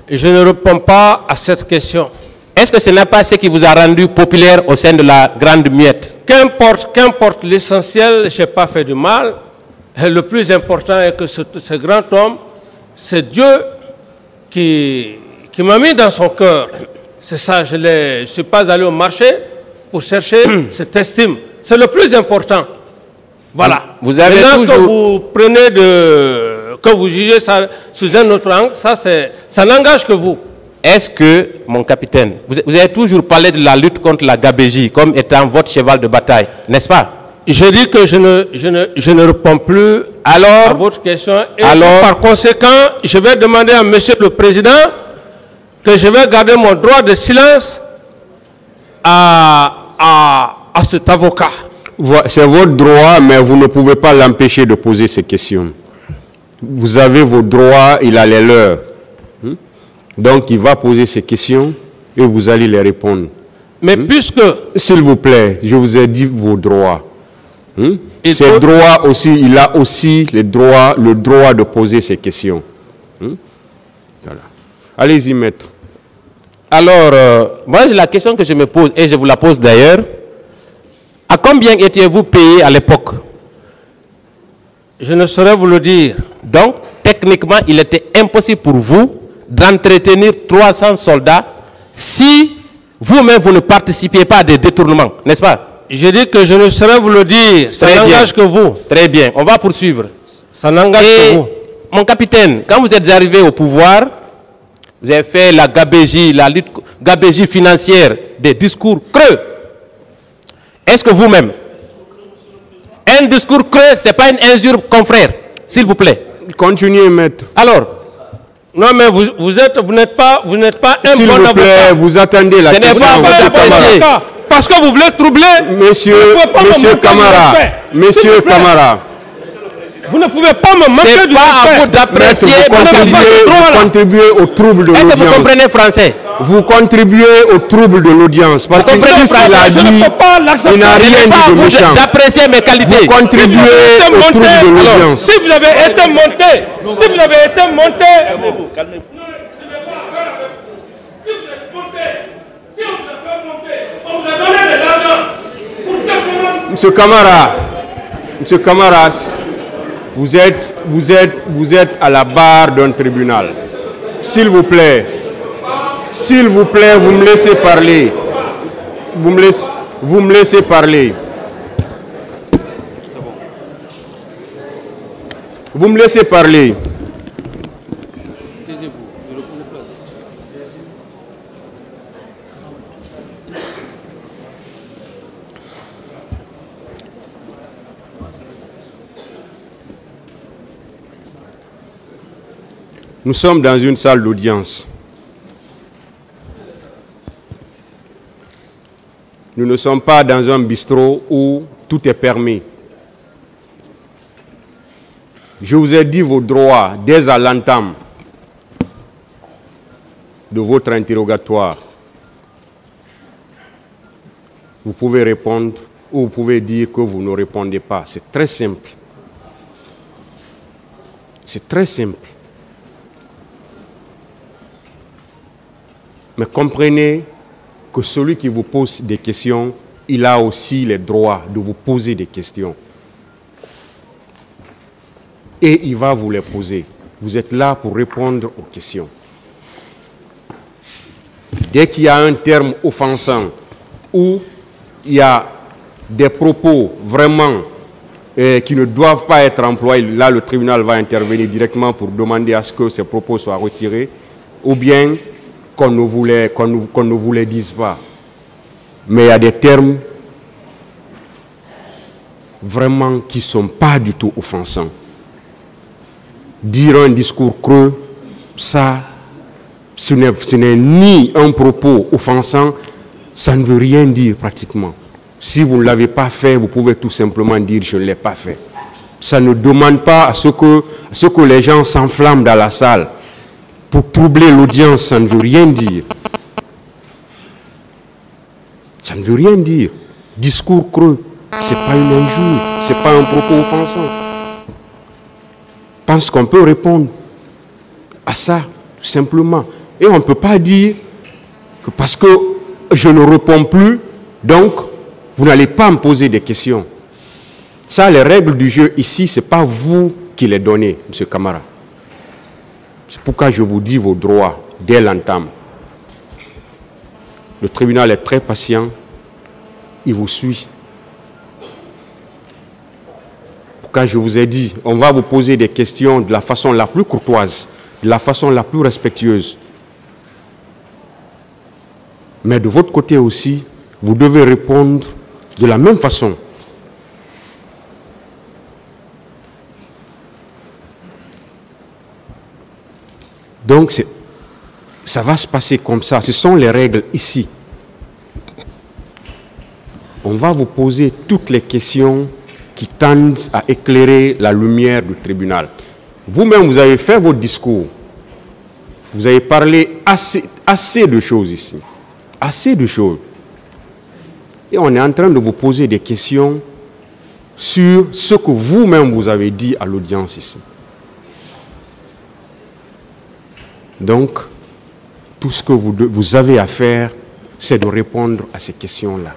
Je ne réponds pas à cette question. Est-ce que ce n'est pas ce qui vous a rendu populaire au sein de la Grande Muette? Qu'importe l'essentiel, je n'ai pas fait du mal. Et le plus important est que ce grand homme, c'est Dieu qui m'a mis dans son cœur. C'est ça, je ne suis pas allé au marché pour chercher cette estime. C'est le plus important. Voilà. Vous avez maintenant toujours... que vous prenez que vous jugez ça sous un autre angle, ça n'engage que vous. Est-ce que, mon capitaine, vous avez toujours parlé de la lutte contre la gabégie comme étant votre cheval de bataille, n'est-ce pas? Je dis que je ne réponds plus à votre question. Et par conséquent, je vais demander à Monsieur le Président que je vais garder mon droit de silence à cet avocat. C'est votre droit, mais vous ne pouvez pas l'empêcher de poser ces questions. Vous avez vos droits, il a les leurs. Donc, il va poser ces questions et vous allez les répondre. Mais puisque... S'il vous plaît, je vous ai dit vos droits. Ces droits aussi, il a aussi le droit de poser ces questions. Voilà. Allez-y, maître. Alors, moi, la question que je me pose, et je vous la pose d'ailleurs, à combien étiez-vous payé à l'époque? Je ne saurais vous le dire. Donc, techniquement, il était impossible pour vous d'entretenir 300 soldats si vous-même vous ne participiez pas à des détournements, n'est-ce pas? Je dis que je ne saurais vous le dire. Ça n'engage que vous. Très bien, on va poursuivre. Ça n'engage que vous. Mon capitaine, quand vous êtes arrivé au pouvoir, vous avez fait la lutte gabégie financière, des discours creux. Est-ce que vous-même, un discours creux, ce n'est pas une injure, confrère, s'il vous plaît? Continuez, maître. Alors, non, mais vous n'êtes pas un bon avocat. S'il vous plaît, vous attendez la question. Ce n'est pas votre apprécié. Parce que vous voulez troubler. Monsieur Camara. Vous ne pouvez pas me manquer du respect. C'est pas à vous d'apprécier. Vous contribuez au trouble de l'audience. Est-ce que vous comprenez français? Vous contribuez au trouble de l'audience. Parce que ce qu'il a dit, il n'a rien dit de méchant. D'apprécier mes qualités. Vous contribuez au trouble de l'audience. Si vous avez été monté, calmez-vous. Monsieur Camara, vous êtes à la barre d'un tribunal. S'il vous plaît, vous me laissez parler. Vous me laissez parler. Vous me laissez parler. Nous sommes dans une salle d'audience. Nous ne sommes pas dans un bistrot où tout est permis. Je vous ai dit vos droits dès à l'entame de votre interrogatoire. Vous pouvez répondre ou vous pouvez dire que vous ne répondez pas. C'est très simple. C'est très simple. Mais comprenez que celui qui vous pose des questions, il a aussi le droit de vous poser des questions. Et il va vous les poser. Vous êtes là pour répondre aux questions. Dès qu'il y a un terme offensant ou il y a des propos vraiment qui ne doivent pas être employés, là le tribunal va intervenir directement pour demander à ce que ces propos soient retirés ou bien qu'on ne vous les dise pas. Mais il y a des termes vraiment qui ne sont pas du tout offensants. Dire un discours creux, ça, ce n'est ni un propos offensant, ça ne veut rien dire pratiquement. Si vous ne l'avez pas fait, vous pouvez tout simplement dire « je ne l'ai pas fait ». Ça ne demande pas à ce que les gens s'enflamment dans la salle. Pour troubler l'audience, ça ne veut rien dire. Ça ne veut rien dire. Discours creux, ce n'est pas une injure, ce n'est pas un propos offensant. Je pense qu'on peut répondre à ça, tout simplement. Et on ne peut pas dire que parce que je ne réponds plus, donc vous n'allez pas me poser des questions. Ça, les règles du jeu ici, ce n'est pas vous qui les donnez, M. Camara. C'est pourquoi je vous dis vos droits dès l'entame. Le tribunal est très patient, il vous suit. Pourquoi je vous ai dit, on va vous poser des questions de la façon la plus courtoise, de la façon la plus respectueuse. Mais de votre côté aussi, vous devez répondre de la même façon. Donc, ça va se passer comme ça. Ce sont les règles ici. On va vous poser toutes les questions qui tendent à éclairer la lumière du tribunal. Vous-même, vous avez fait votre discours. Vous avez parlé assez de choses ici. Assez de choses. Et on est en train de vous poser des questions sur ce que vous-même vous avez dit à l'audience ici. Donc, tout ce que vous avez à faire, c'est de répondre à ces questions-là.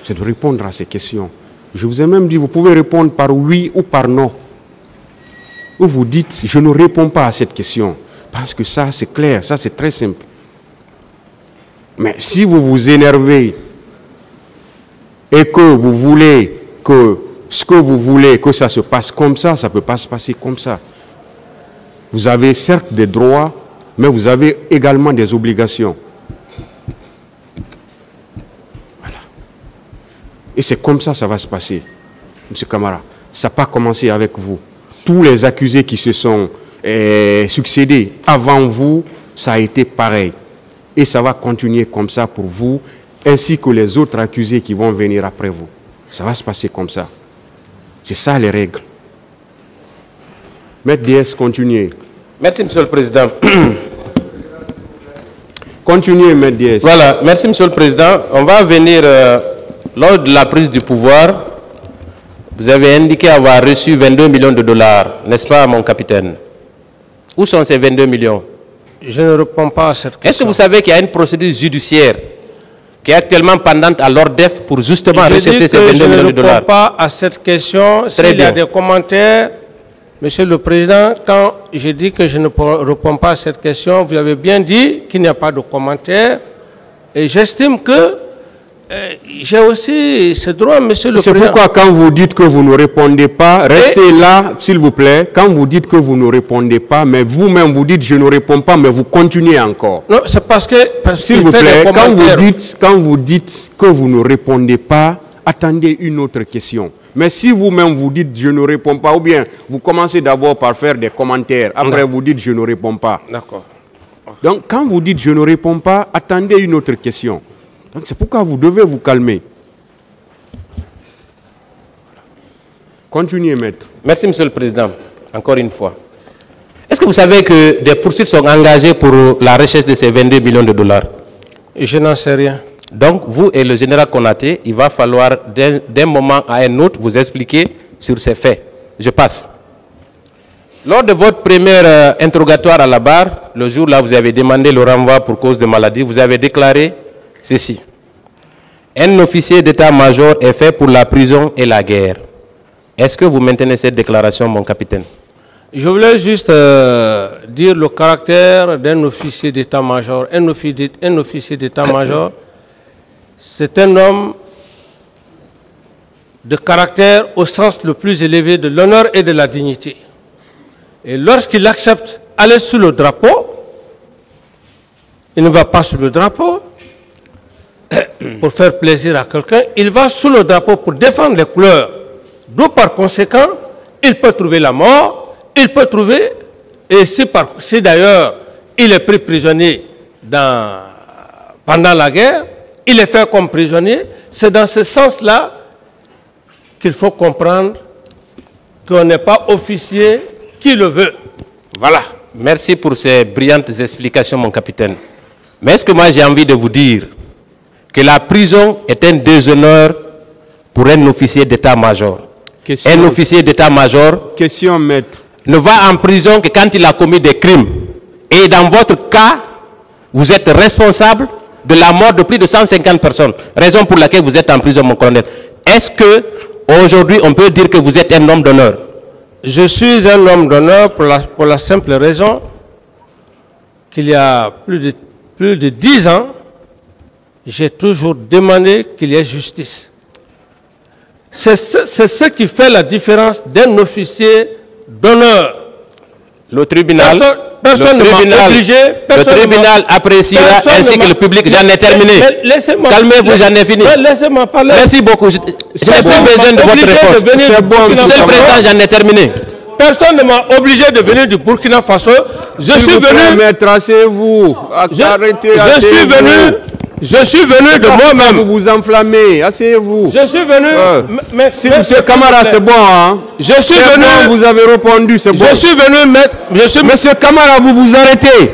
C'est de répondre à ces questions. Je vous ai même dit, vous pouvez répondre par oui ou par non. Ou vous dites, je ne réponds pas à cette question. Parce que ça, c'est clair, ça, c'est très simple. Mais si vous vous énervez et que vous voulez que ce que vous voulez, que ça se passe comme ça ne peut pas se passer comme ça. Vous avez certes des droits, mais vous avez également des obligations. Voilà. Et c'est comme ça que ça va se passer, M. Camara. Ça n'a pas commencé avec vous. Tous les accusés qui se sont succédés avant vous, ça a été pareil. Et ça va continuer comme ça pour vous, ainsi que les autres accusés qui vont venir après vous. Ça va se passer comme ça. C'est ça les règles. Maître DS, continuez. Merci, Monsieur le Président. Continuez, Maître DS. Voilà, merci, Monsieur le Président. On va venir, lors de la prise du pouvoir, vous avez indiqué avoir reçu 22 millions de dollars, n'est-ce pas, mon capitaine? Où sont ces 22 millions? Je ne réponds pas à cette question. Est-ce que vous savez qu'il y a une procédure judiciaire qui est actuellement pendante à l'ORDEF pour justement rechercher ces 22 millions de dollars? Je ne réponds pas à cette question. S'il y a des commentaires, Monsieur le Président, quand je dis que je ne réponds pas à cette question, vous avez bien dit qu'il n'y a pas de commentaires. Et j'estime que j'ai aussi ce droit, Monsieur le Président. C'est pourquoi quand vous dites que vous ne répondez pas, restez là, s'il vous plaît. Quand vous dites que vous ne répondez pas, mais vous-même vous dites je ne réponds pas, mais vous continuez encore. Non, c'est parce que... S'il vous plaît, quand vous dites que vous ne répondez pas, attendez une autre question. Mais si vous-même vous dites je ne réponds pas, ou bien vous commencez d'abord par faire des commentaires, après vous dites je ne réponds pas. D'accord. Donc quand vous dites je ne réponds pas, attendez une autre question. Donc c'est pourquoi vous devez vous calmer. Continuez, maître. Merci, Monsieur le Président. Encore une fois. Est-ce que vous savez que des poursuites sont engagées pour la recherche de ces 22 millions de dollars? Je n'en sais rien. Donc, vous et le général Konaté, il va falloir d'un moment à un autre vous expliquer sur ces faits. Je passe. Lors de votre premier interrogatoire à la barre, le jour-là, vous avez demandé le renvoi pour cause de maladie, vous avez déclaré ceci. Un officier d'état-major est fait pour la prison et la guerre. Est-ce que vous maintenez cette déclaration, mon capitaine? Je voulais juste dire le caractère d'un officier d'état-major. Un officier d'état-major, c'est un homme de caractère au sens le plus élevé de l'honneur et de la dignité. Et lorsqu'il accepte d'aller sous le drapeau, il ne va pas sous le drapeau. pour faire plaisir à quelqu'un, il va sous le drapeau pour défendre les couleurs. D'où par conséquent, il peut trouver la mort, il peut trouver, et si d'ailleurs il est pris prisonnier pendant la guerre, il est fait comme prisonnier, c'est dans ce sens-là qu'il faut comprendre qu'on n'est pas officier qui le veut. Voilà. Merci pour ces brillantes explications, mon capitaine. Mais est-ce que moi j'ai envie de vous dire que la prison est un déshonneur pour un officier d'état-major? Un officier d'état-major Question, maître. ne va en prison que quand il a commis des crimes. Et dans votre cas, vous êtes responsable de la mort de plus de 150 personnes. Raison pour laquelle vous êtes en prison, mon colonel. Est-ce que aujourd'hui on peut dire que vous êtes un homme d'honneur? Je suis un homme d'honneur pour la simple raison qu'il y a plus de 10 ans, j'ai toujours demandé qu'il y ait justice. C'est ce qui fait la différence d'un officier d'honneur. Le tribunal, le tribunal appréciera ainsi que le public. J'en ai terminé. Calmez-vous, j'en ai fini. Laissez-moi parler. Merci beaucoup. Je n'ai plus besoin de votre réponse. Monsieur le Président, j'en ai terminé. Personne ne m'a obligé de venir du Burkina Faso. Je suis venu. Maître, asseyez-vous. Je suis venu de moi-même. Vous vous enflammez. Asseyez-vous. Je suis venu. Monsieur Camara, c'est bon, hein? Je suis venu. Bon, vous avez répondu, c'est bon. Je suis venu mettre. Monsieur Camara, vous vous arrêtez.